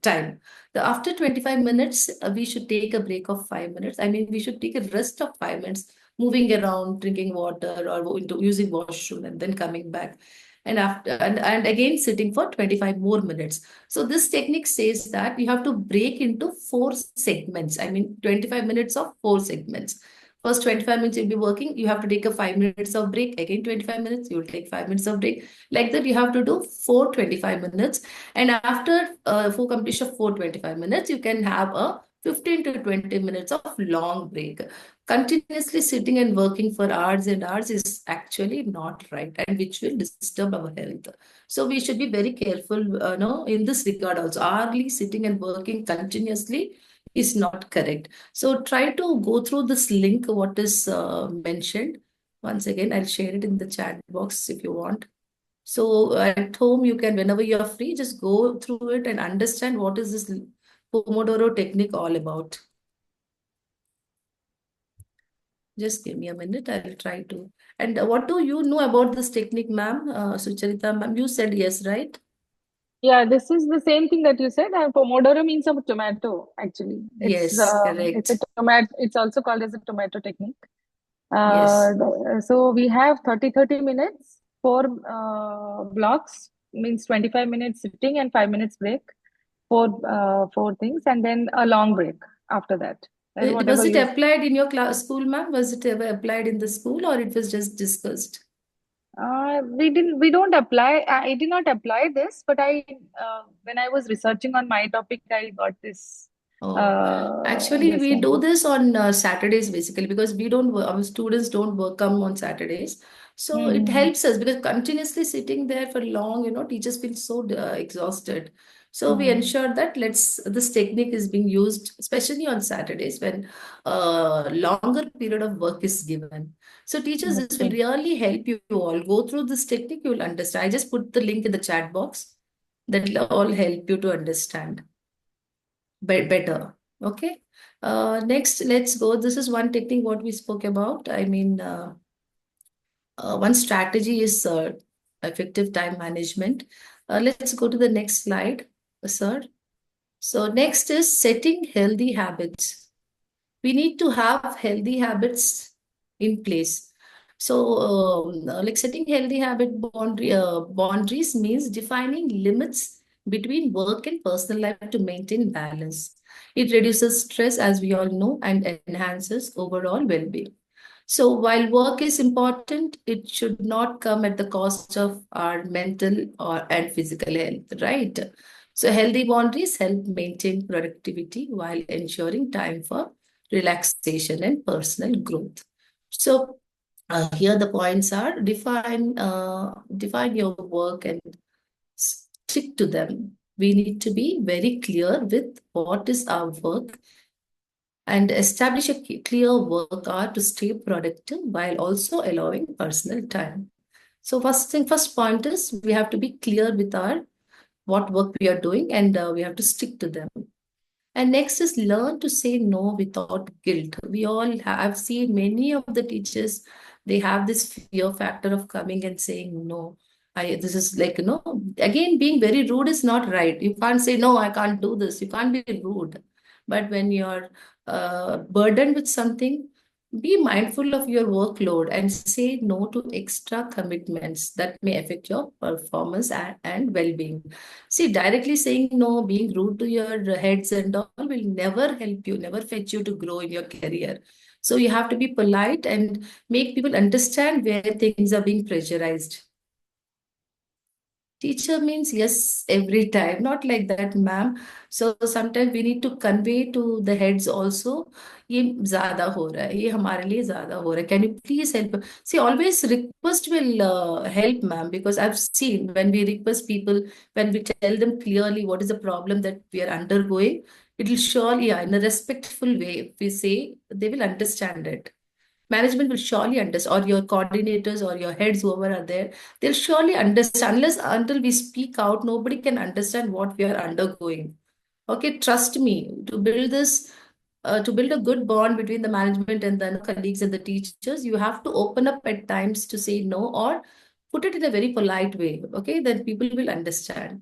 time. After 25 minutes, we should take a break of 5 minutes. I mean, we should take a rest of 5 minutes, moving around, drinking water, or into using washroom, and then coming back. And again sitting for 25 more minutes. So this technique says that you have to break into 4 segments. I mean, 25 minutes of 4 segments. First 25 minutes you'll be working, you have to take a 5 minutes of break, again 25 minutes, you will take 5 minutes of break. Like that, you have to do 4 25 minutes. And after for completion of 4 25 minutes, you can have a 15 to 20 minutes of long break. Continuously sitting and working for hours and hours is actually not right, and which will disturb our health. So we should be very careful, no, in this regard also. Hourly sitting and working continuously is not correct. So try to go through this link, what is mentioned. Once again, I'll share it in the chat box if you want. So at home, you can, whenever you're free, just go through it and understand what is this Pomodoro technique all about. Just give me a minute, I'll try to. And what do you know about this technique, ma'am? Sucharita, ma'am, you said yes, right? Yeah, this is the same thing that you said. And Pomodoro means a tomato, actually. Yes, It's a correct. tomato. It's also called as a tomato technique. Yes. So we have 30 minutes, four blocks, means 25 minutes sitting and 5 minutes break, four things, and then a long break after that. Then Was whatever it you applied in your class, school, ma'am? Was it ever applied in the school, or it was just discussed? We don't apply. I did not apply this, but when I was researching on my topic, I got Oh, actually, this we do info. this on Saturdays basically because our students don't work come on Saturdays. So it Mm-hmm. helps us because continuously sitting there for long, teachers feel so exhausted. So we Mm-hmm. ensure that this technique is being used, especially on Saturdays when a longer period of work is given. So teachers, this will Okay. really help you all go through this technique. You will understand. I just put the link in the chat box. That will all help you to understand better. Okay. Next, let's go. This is one technique what we spoke about. One strategy is effective time management. Let's go to the next slide, sir. So next is setting healthy habits. We need to have healthy habits in place. So, like setting healthy boundaries means defining limits between work and personal life to maintain balance. It reduces stress, as we all know, and enhances overall well-being. So, while work is important, it should not come at the cost of our mental or and physical health, right? So, healthy boundaries help maintain productivity while ensuring time for relaxation and personal growth. So, here the points are define your work and stick to them. We need to be very clear with what is our work and establish a clear work hour to stay productive while also allowing personal time. So first point is we have to be clear with our what work we are doing and we have to stick to them. And next is learn to say no without guilt. We all have seen many of the teachers, they have this fear factor of coming and saying no. This is like, again, being very rude is not right. You can't say, no, I can't do this. You can't be rude. But when you're burdened with something, be mindful of your workload and say no to extra commitments that may affect your performance and well-being. See, directly saying no, being rude to your heads and all will never help you, never fetch you to grow in your career. So you have to be polite and make people understand where things are being pressurized. Teacher means yes every time, not like that, ma'am. So sometimes we need to convey to the heads also, ये ज़्यादा हो रहा है, ये हमारे लिए ज़्यादा हो रहा है. Can you please help? See, always request will help, ma'am, because I've seen when we request people, when we tell them clearly what is the problem that we are undergoing, it will surely, yeah, in a respectful way, if we say, they will understand it. Management will surely understand, or your coordinators or your heads, whoever are there, they'll surely understand. Unless until we speak out, nobody can understand what we are undergoing. Okay, trust me, to build a good bond between the management and the colleagues and the teachers, you have to open up at times to say no or put it in a very polite way. Okay, then people will understand.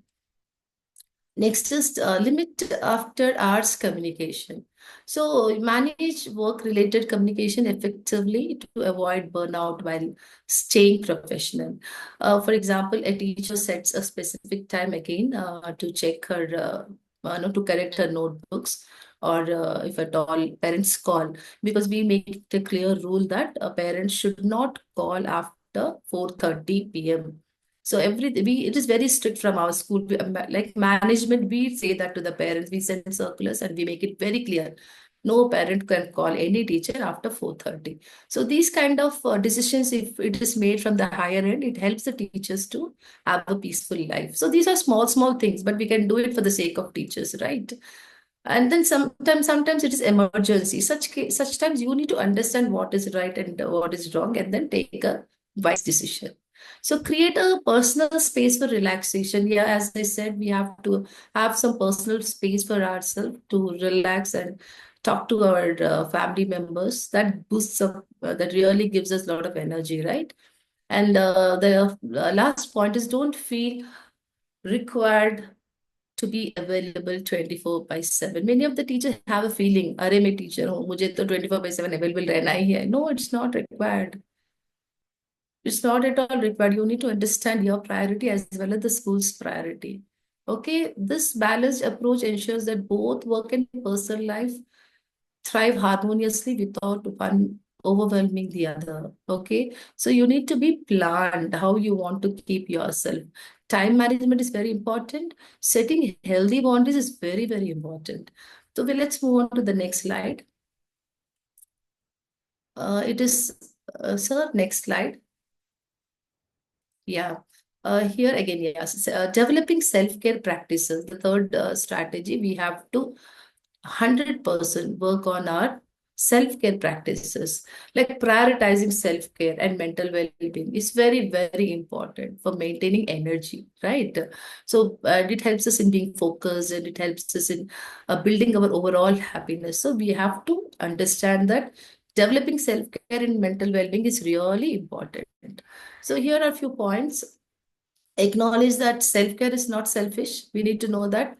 Next is limit after hours communication. So manage work-related communication effectively to avoid burnout while staying professional. For example, a teacher sets a specific time again to check her, no, to correct her notebooks, or if at all parents call, because we make it a clear rule that a parent should not call after 4:30 p.m. So it is very strict from our school. Like management, we say that to the parents. We send circulars and we make it very clear. No parent can call any teacher after 4:30. So these kind of decisions, if it is made from the higher end, it helps the teachers to have a peaceful life. So these are small things, but we can do it for the sake of teachers, right? And then sometimes it is emergency. Such times you need to understand what is right and what is wrong, and then take a wise decision. So create a personal space for relaxation. Yeah, as I said, we have to have some personal space for ourselves to relax and talk to our family members. That boosts up, that really gives us a lot of energy, right? And the last point is don't feel required to be available 24 by 7. Many of the teachers have a feeling, अरे मैं teacher हूँ, मुझे तो 24 by 7 available रहना ही है. No, it's not required. It's not at all required. You need to understand your priority as well as the school's priority. Okay, this balanced approach ensures that both work and personal life thrive harmoniously without one overwhelming the other. Okay. So you need to be planned how you want to keep yourself. Time management is very important. Setting healthy boundaries is very, very important. So let's move on to the next slide. It is, sir, next slide. Yeah. Here again, yes, developing self-care practices. The third strategy, we have to 100% work on our self-care practices. Like prioritizing self-care and mental well-being is very, very important for maintaining energy, right? So it helps us in being focused, and it helps us in building our overall happiness. So we have to understand that developing self-care and mental well-being is really important. So here are a few points. Acknowledge that self-care is not selfish. We need to know that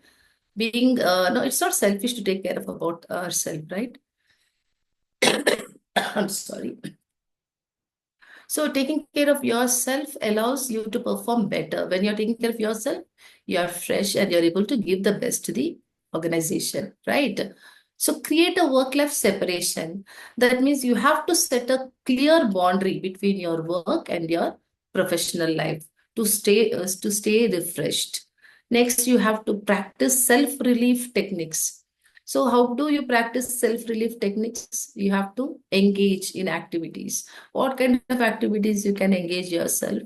being no, it's not selfish to take care of about ourselves, right? I'm sorry. So taking care of yourself allows you to perform better. When you're taking care of yourself, you're fresh and you're able to give the best to the organization, right? So create a work-life separation. That means you have to set a clear boundary between your work and your professional life to stay refreshed. Next, you have to practice self-relief techniques. So how do you practice self-relief techniques? You have to engage in activities. What kind of activities you can engage yourself?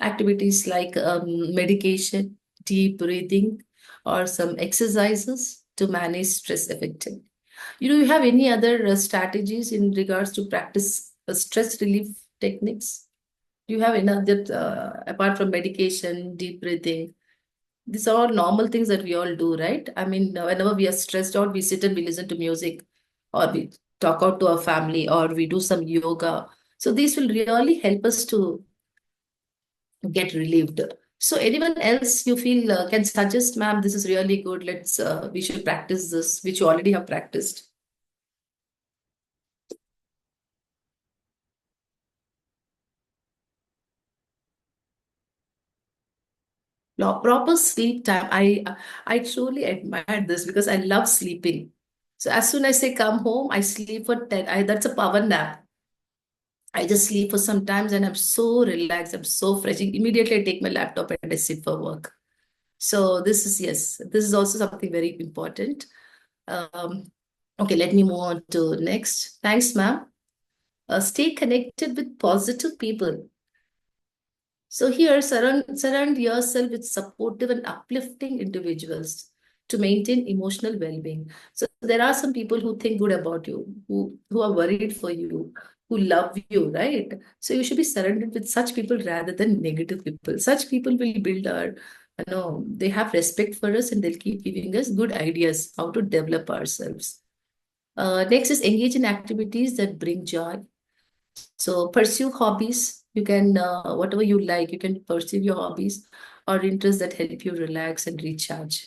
Activities like medication, deep breathing, or some exercises to manage stress effectively. Do you have any other strategies in regards to practice stress relief techniques? Do you have another apart from medication, deep breathing? These are all normal things that we all do, right? I mean, whenever we are stressed out, we sit and we listen to music, or we talk out to our family, or we do some yoga. So these will really help us to get relieved. So anyone else you feel can suggest, ma'am, this is really good. We should practice this, which you already have practiced. Now, proper sleep time. I truly admire this because I love sleeping. So as soon as I come home, I sleep for 10. That's a power nap. I just sleep for some times and I'm so relaxed. I'm so fresh. Immediately I take my laptop and I sit for work. So this is, yes, this is also something very important. Um, okay, let me move on to next. Thanks, ma'am. Stay connected with positive people. So here, surround yourself with supportive and uplifting individuals to maintain emotional well-being. So there are some people who think good about you, who are worried for you, who love you, right? So you should be surrounded with such people rather than negative people. Such people will build they have respect for us and they'll keep giving us good ideas how to develop ourselves. Next is engage in activities that bring joy. So pursue hobbies. You can, whatever you like, you can pursue your hobbies or interests that help you relax and recharge.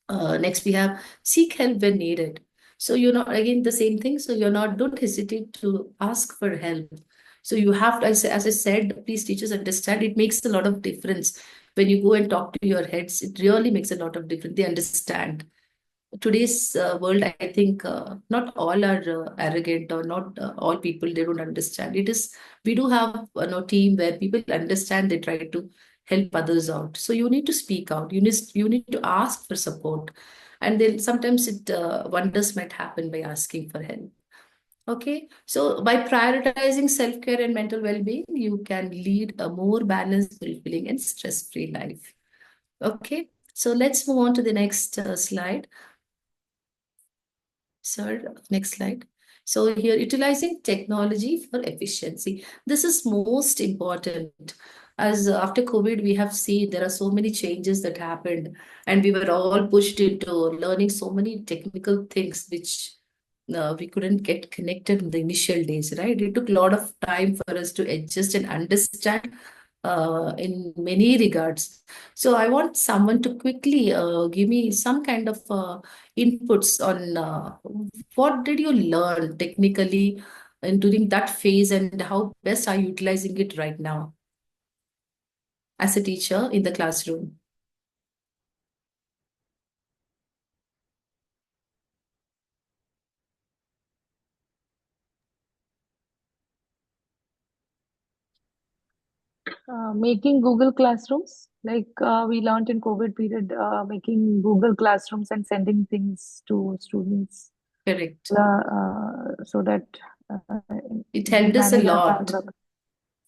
Next, we have seek help when needed. So you're not, again, the same thing. So don't hesitate to ask for help. So you have to, as I said, please teachers understand it makes a lot of difference. When you go and talk to your heads, it really makes a lot of difference. They understand. Today's world, I think not all are arrogant, or not all people, they don't understand. It is, we do have team where people understand, they try to help others out. So you need to speak out. You need to ask for support, and then sometimes wonders might happen by asking for help. Okay, so by prioritizing self-care and mental well-being, you can lead a more balanced, fulfilling, and stress-free life. Okay, so let's move on to the next slide. Sir, next slide. So here, utilizing technology for efficiency. This is most important. As after COVID, we have seen there are so many changes that happened, and we were all pushed into learning so many technical things which we couldn't get connected in the initial days, right? It took a lot of time for us to adjust and understand in many regards. So I want someone to quickly give me some kind of inputs on what did you learn technically and during that phase, and how best are you utilizing it right now as a teacher in the classroom? making Google Classrooms. Like we learned in COVID period, making Google Classrooms and sending things to students Correct. so that uh, It we helped us a manage our time lot. properly.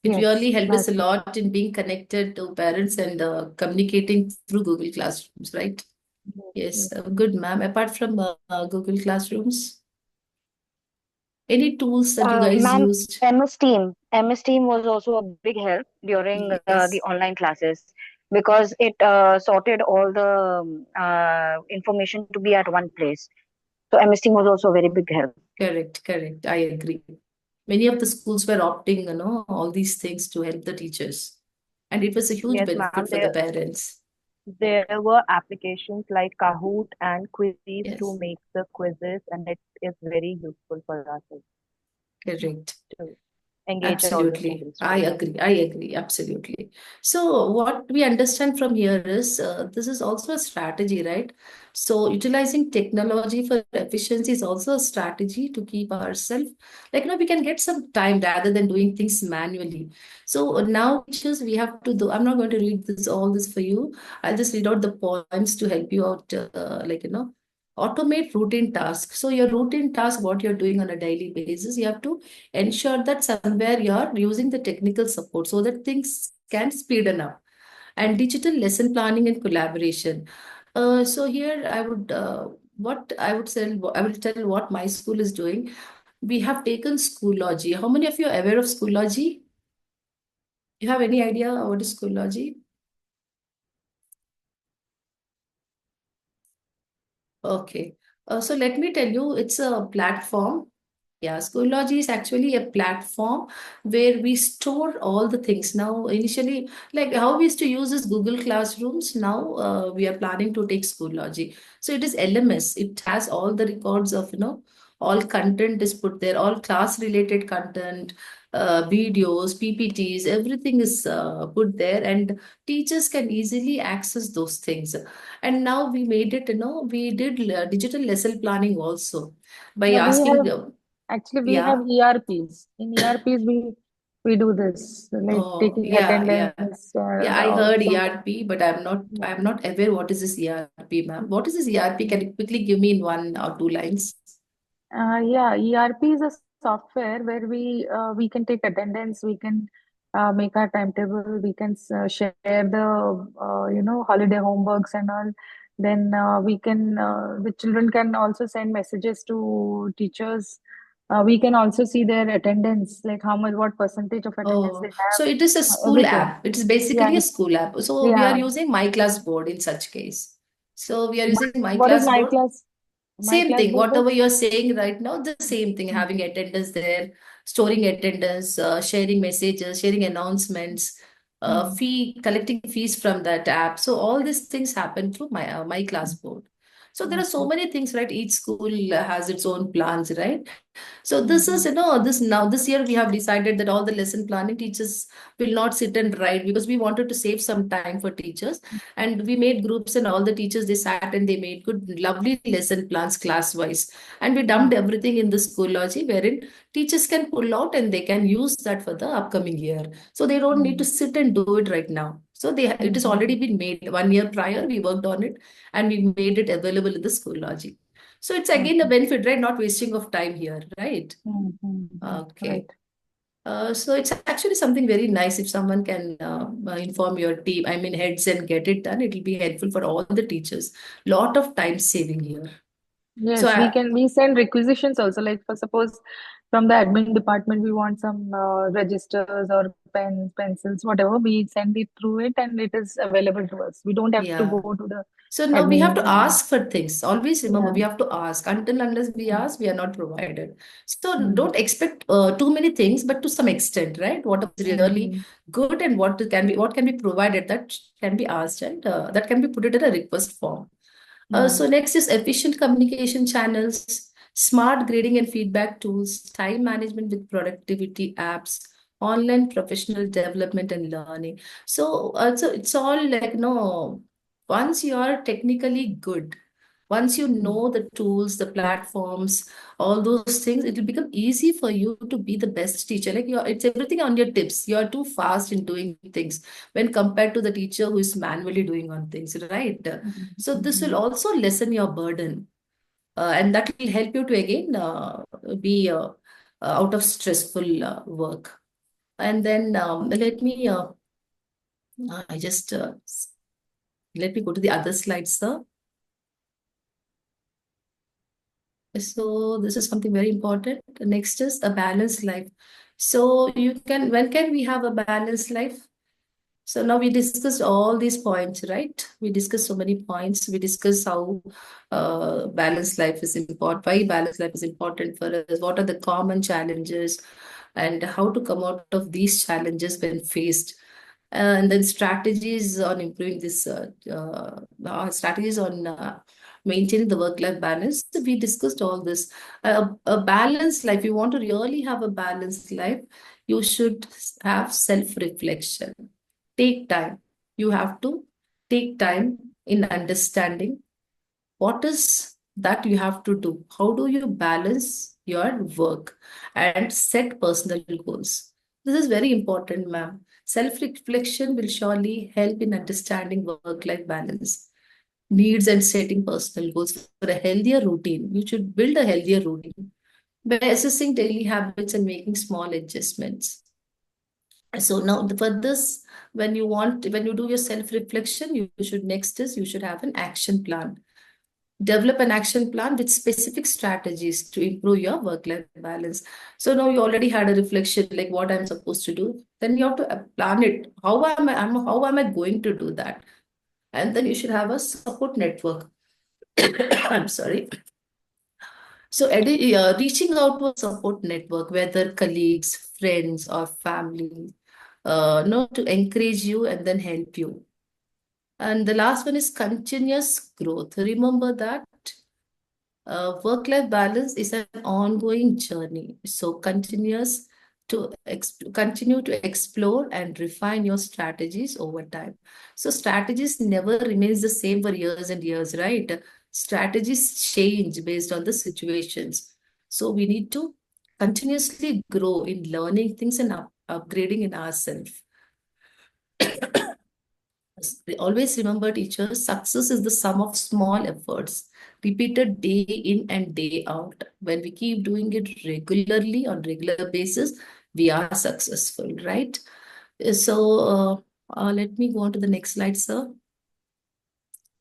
It Yes, really helped us that a too. lot in being connected to parents and communicating through Google Classrooms, right? Yes, Yes, yes. good, ma'am. Apart from Google Classrooms, any tools that you guys Ma'am, used? MS Team was also a big help during the Yes, online classes because it sorted all the information to be at one place. So MS Team was also a very big help. correct, correct. I agree. Many of the schools were opting, all these things to help the teachers. And it was a huge Yes, ma'am. benefit for the parents. There were applications like Kahoot and Quizzes to Yes, make the quizzes, and it is very useful for us correct. to engage all the Absolutely. students I too. agree. I agree. Absolutely. So, what we understand from here is this is also a strategy, right? So, utilizing technology for efficiency is also a strategy to keep ourselves, like, we can get some time rather than doing things manually. So, now, teachers, we have to do, I'm not going to read all this for you. I'll just read out the points to help you out, automate routine tasks. So, your routine task, what you're doing on a daily basis, you have to ensure that somewhere you're using the technical support so that things can speeden up, and digital lesson planning and collaboration. So here I would what I will tell what my school is doing. We have taken Schoology. How many of you are aware of Schoology? You have any idea what is Schoology? Okay. So let me tell you, it's a platform. Yeah, Schoology is actually a platform where we store all the things. Now, initially, like how we used to use this Google Classrooms, now we are planning to take Schoology. So it is LMS. It has all the records of, all content is put there, all class related content, videos, PPTs, everything is put there, and teachers can easily access those things. And now we made it, we did digital lesson planning also by Yeah, we asking. have actually we have Yeah. ERPs. In ERPs, we do this like Oh, taking yeah, yeah. attendance. Yeah, I heard Also, ERP, but I'm not aware what is this ERP, ma'am. What is this ERP? Can you quickly give me in one or two lines? Yeah, ERP is a software where we can take attendance, we can make our timetable, we can share the holiday homeworks and all. Then we can the children can also send messages to teachers. We can also see their attendance, like how much, what percentage of attendance Oh, they have, so it is a school everything. app. It is Yeah, basically a school app. So we are yeah. using My Class Board in such case. So we are using My What is Class my Board. class? My Same class thing, board whatever is. you're saying right now, the same thing, Mm, having attendance there, storing attendance, sharing messages, sharing announcements, mm, collecting fees from that app. So all these things happen through My Class Board. So there are so okay. many things, right? Each school has its own plans, right? So this is, Mm-hmm. this year we have decided that all the lesson planning teachers will not sit and write because we wanted to save some time for teachers. And we made groups and all the teachers, they sat and they made good, lovely lesson plans class wise. And we dumped everything in the Schoology wherein teachers can pull out and they can use that for the upcoming year. So they don't need to sit and do it right now. So it has Mm-hmm. already been made 1 year prior. We worked on it and we made it available in the Schoology. So it's again a Okay. benefit, right? Not wasting of time here, right? Mm-hmm. Right. Okay. So it's actually something very nice if someone can inform your team, I mean heads, and get it done. It will be helpful for all the teachers. Lot of time saving here. So Yes, we send requisitions also. Like for suppose from the admin department, we want some registers or pens, pencils, whatever. We send it through it, and it is available to us. We don't have to yeah. go to the So now we have admin. to ask for things. Always remember, Yeah. we have to ask. Until unless we ask, we are not provided. So Mm-hmm. don't expect too many things, but to some extent, right? What is really Mm-hmm. good and what can be provided, that can be asked, and that can be put it in a request form. Yeah. So next is efficient communication channels, smart grading and feedback tools, time management with productivity apps, online professional development and learning. So it's all like, once you are technically good, Once you know the tools, the platforms, all those things, it will become easy for you to be the best teacher. Like it's everything on your tips. You are too fast in doing things when compared to the teacher who is manually doing on things, right? So this will also lessen your burden, and that will help you to again be out of stressful work. And then I just let me go to the other slides, sir. So this is something very important. Next is a balanced life. So when can we have a balanced life? So now we discussed all these points, right? We discussed so many points. We discussed how balanced life is important, why balanced life is important for us, what are the common challenges, and how to come out of these challenges when faced. And then strategies on improving this, strategies on maintaining the work-life balance. So we discussed all this. A balanced life, you want to really have a balanced life, you should have self-reflection. Take time. You have to take time in understanding what is that you have to do. How do you balance your work and set personal goals? This is very important, ma'am. Self-reflection will surely help in understanding work-life balance, needs, and setting personal goals for a healthier routine. You should build a healthier routine by assessing daily habits and making small adjustments. So now for this, when you do your self-reflection, you should next is you should have an action plan. Develop an action plan with specific strategies to improve your work-life balance. So now you already had a reflection, like what I'm supposed to do. Then you have to plan it. How am I going to do that? And then you should have a support network. I'm sorry. So reaching out to a support network, whether colleagues, friends, or family, to encourage you and then help you. And the last one is continuous growth. Remember that work-life balance is an ongoing journey. So continue to explore and refine your strategies over time. So strategies never remains the same for years and years, right? Strategies change based on the situations. So we need to continuously grow in learning things and upgrading in ourselves. Always remember, teachers, success is the sum of small efforts repeated day in and day out. When we keep doing it regularly on regular basis, we are successful, right? So let me go on to the next slide, sir.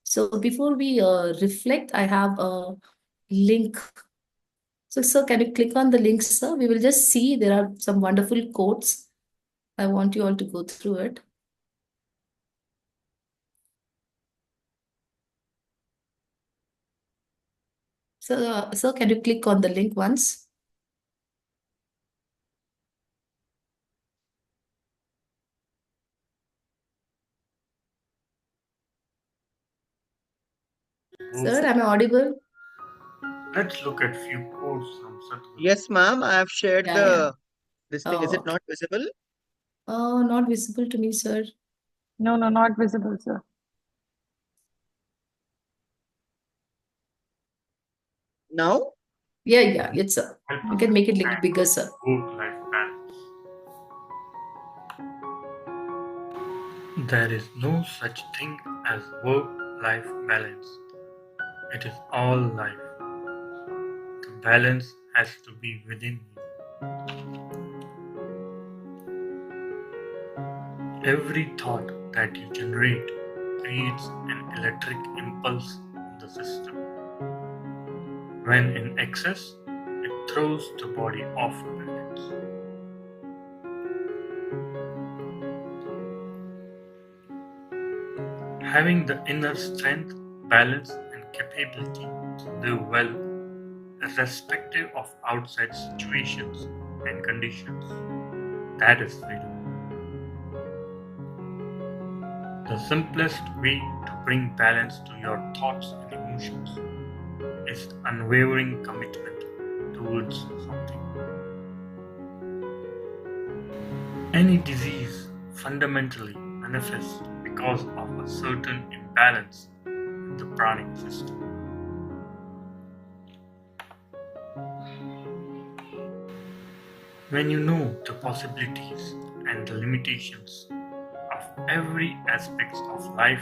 So before we reflect, I have a link. So, sir, can you click on the link, sir? We will just see there are some wonderful quotes. I want you all to go through it. So, sir, can you click on the link once? Sir, am I audible? Let's look at few quotes from Sadhguru. Yes, ma'am. I have shared this thing. Is it Okay. not visible? Not visible to me, sir. No, not visible, sir. Now? Yeah, it's sir. You can make it a little bigger, sir. Work-life balance. There is no such thing as work-life balance. It is all life. The balance has to be within you. Every thought that you generate creates an electric impulse in the system. When in excess, it throws the body off balance. Having the inner strength, balance, and capability to live well, irrespective of outside situations and conditions, that is freedom. The simplest way to bring balance to your thoughts and emotions is unwavering commitment towards something. Any disease fundamentally manifests because of a certain imbalance in the pranic system. When you know the possibilities and the limitations of every aspect of life,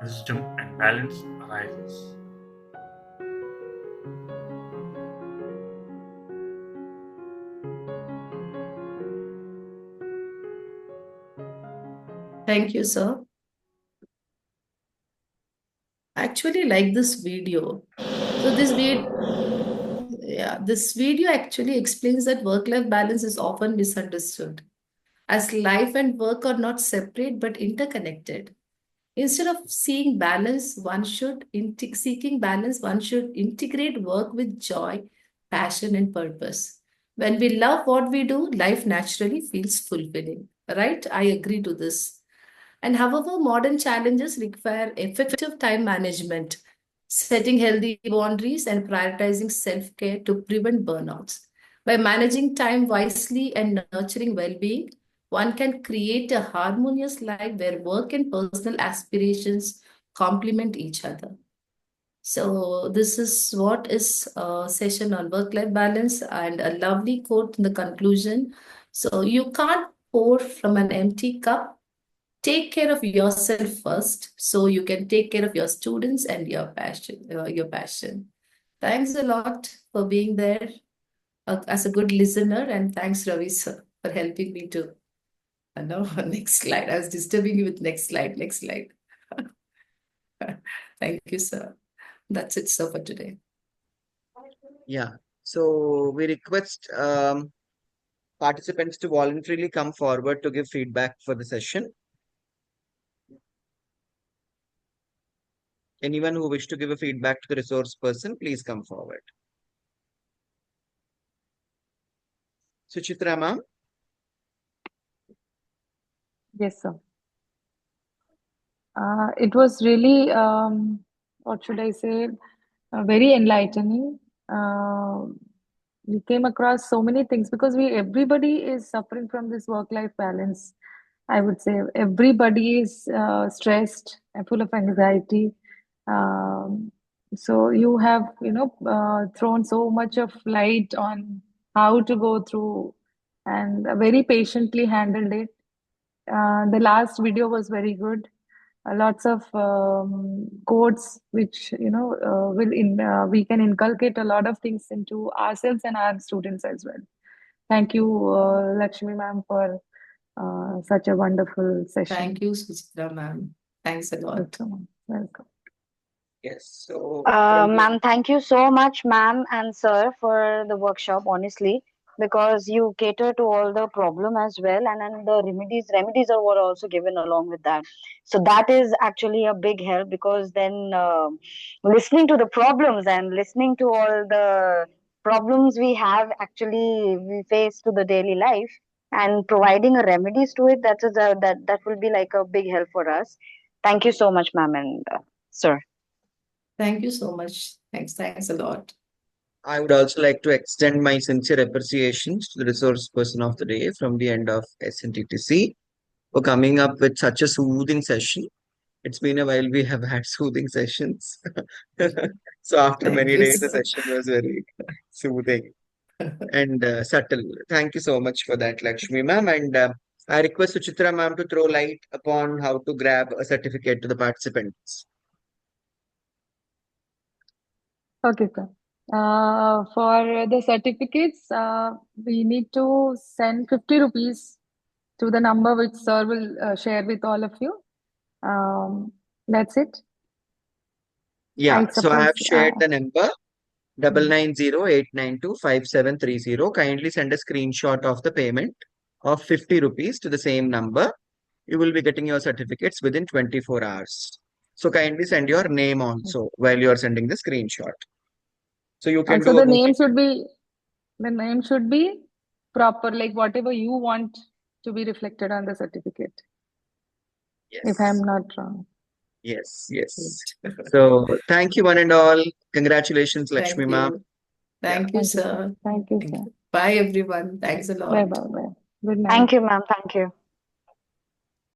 wisdom and balance arises. Thank you, sir. I actually like this video. So this video actually explains that work-life balance is often misunderstood, as life and work are not separate but interconnected. Instead of seeking balance, one should integrate work with joy, passion, and purpose. When we love what we do, life naturally feels fulfilling. Right? I agree to this. And however, modern challenges require effective time management, setting healthy boundaries, and prioritizing self care to prevent burnouts. By managing time wisely and nurturing well being, one can create a harmonious life where work and personal aspirations complement each other. So, this is what is a session on work life balance and a lovely quote in the conclusion. So, you can't pour from an empty cup. Take care of yourself first so you can take care of your students and your passion. Thanks a lot for being there as a good listener, and thanks, Ravi sir, for helping me to know. Next slide. I was disturbing you with next slide. Thank you, sir. That's it, sir, for today. Yeah. So we request participants to voluntarily come forward to give feedback for the session. Anyone who wish to give a feedback to the resource person, please come forward. Suchitra ma'am. Yes, sir. It was really, what should I say, very enlightening. Uh, we came across so many things because everybody is suffering from this work-life balance. I would say everybody is stressed and full of anxiety. Um, so you have, thrown so much of light on how to go through and very patiently handled it. The last video was very good. Lots of quotes which we can inculcate a lot of things into ourselves and our students as well. Thank you, Lakshmi ma'am, for such a wonderful session. Thank you, Suchitra ma'am. Thanks a lot. Welcome. Yes. So from Ma'am, thank you so much, ma'am and sir, for the workshop, honestly, because you cater to all the problem as well, and then the remedies are what are also given along with that. So that is actually a big help because then listening to the problems and listening to all the problems we have actually we face to the daily life and providing a remedies to it, that will be like a big help for us. Thank you so much, ma'am and sir. Thank you so much. Thanks a lot. I would also like to extend my sincere appreciations to the resource person of the day from the end of SNTTC for coming up with such a soothing session. It's been a while we have had soothing sessions. So after Thank many you, days, the sir. session was very soothing and subtle. Thank you so much for that, Lakshmi ma'am. And I request Suchitra ma'am to throw light upon how to grab a certificate to the participants. Okay, sir. For the certificates, we need to send 50 rupees to the number which sir will share with all of you. That's it. Yeah, I so I have suppose. shared the number 9908925730. Kindly send a screenshot of the payment of 50 rupees to the same number. You will be getting your certificates within 24 hours. So kindly send your name also while you are sending the screenshot. So you can Also, do a movie. the name should be proper, like whatever you want to be reflected on the certificate, if I'm Yes, not wrong. yes, yes. So thank you one and all. Congratulations, Lakshmi Thank ma'am. you. Yeah. Thank you, Thank you, sir. sir. Thank you, Thank sir. you. Bye, everyone. Thanks a Bye lot. bye bye. Good night. Thank you, ma'am. Thank you.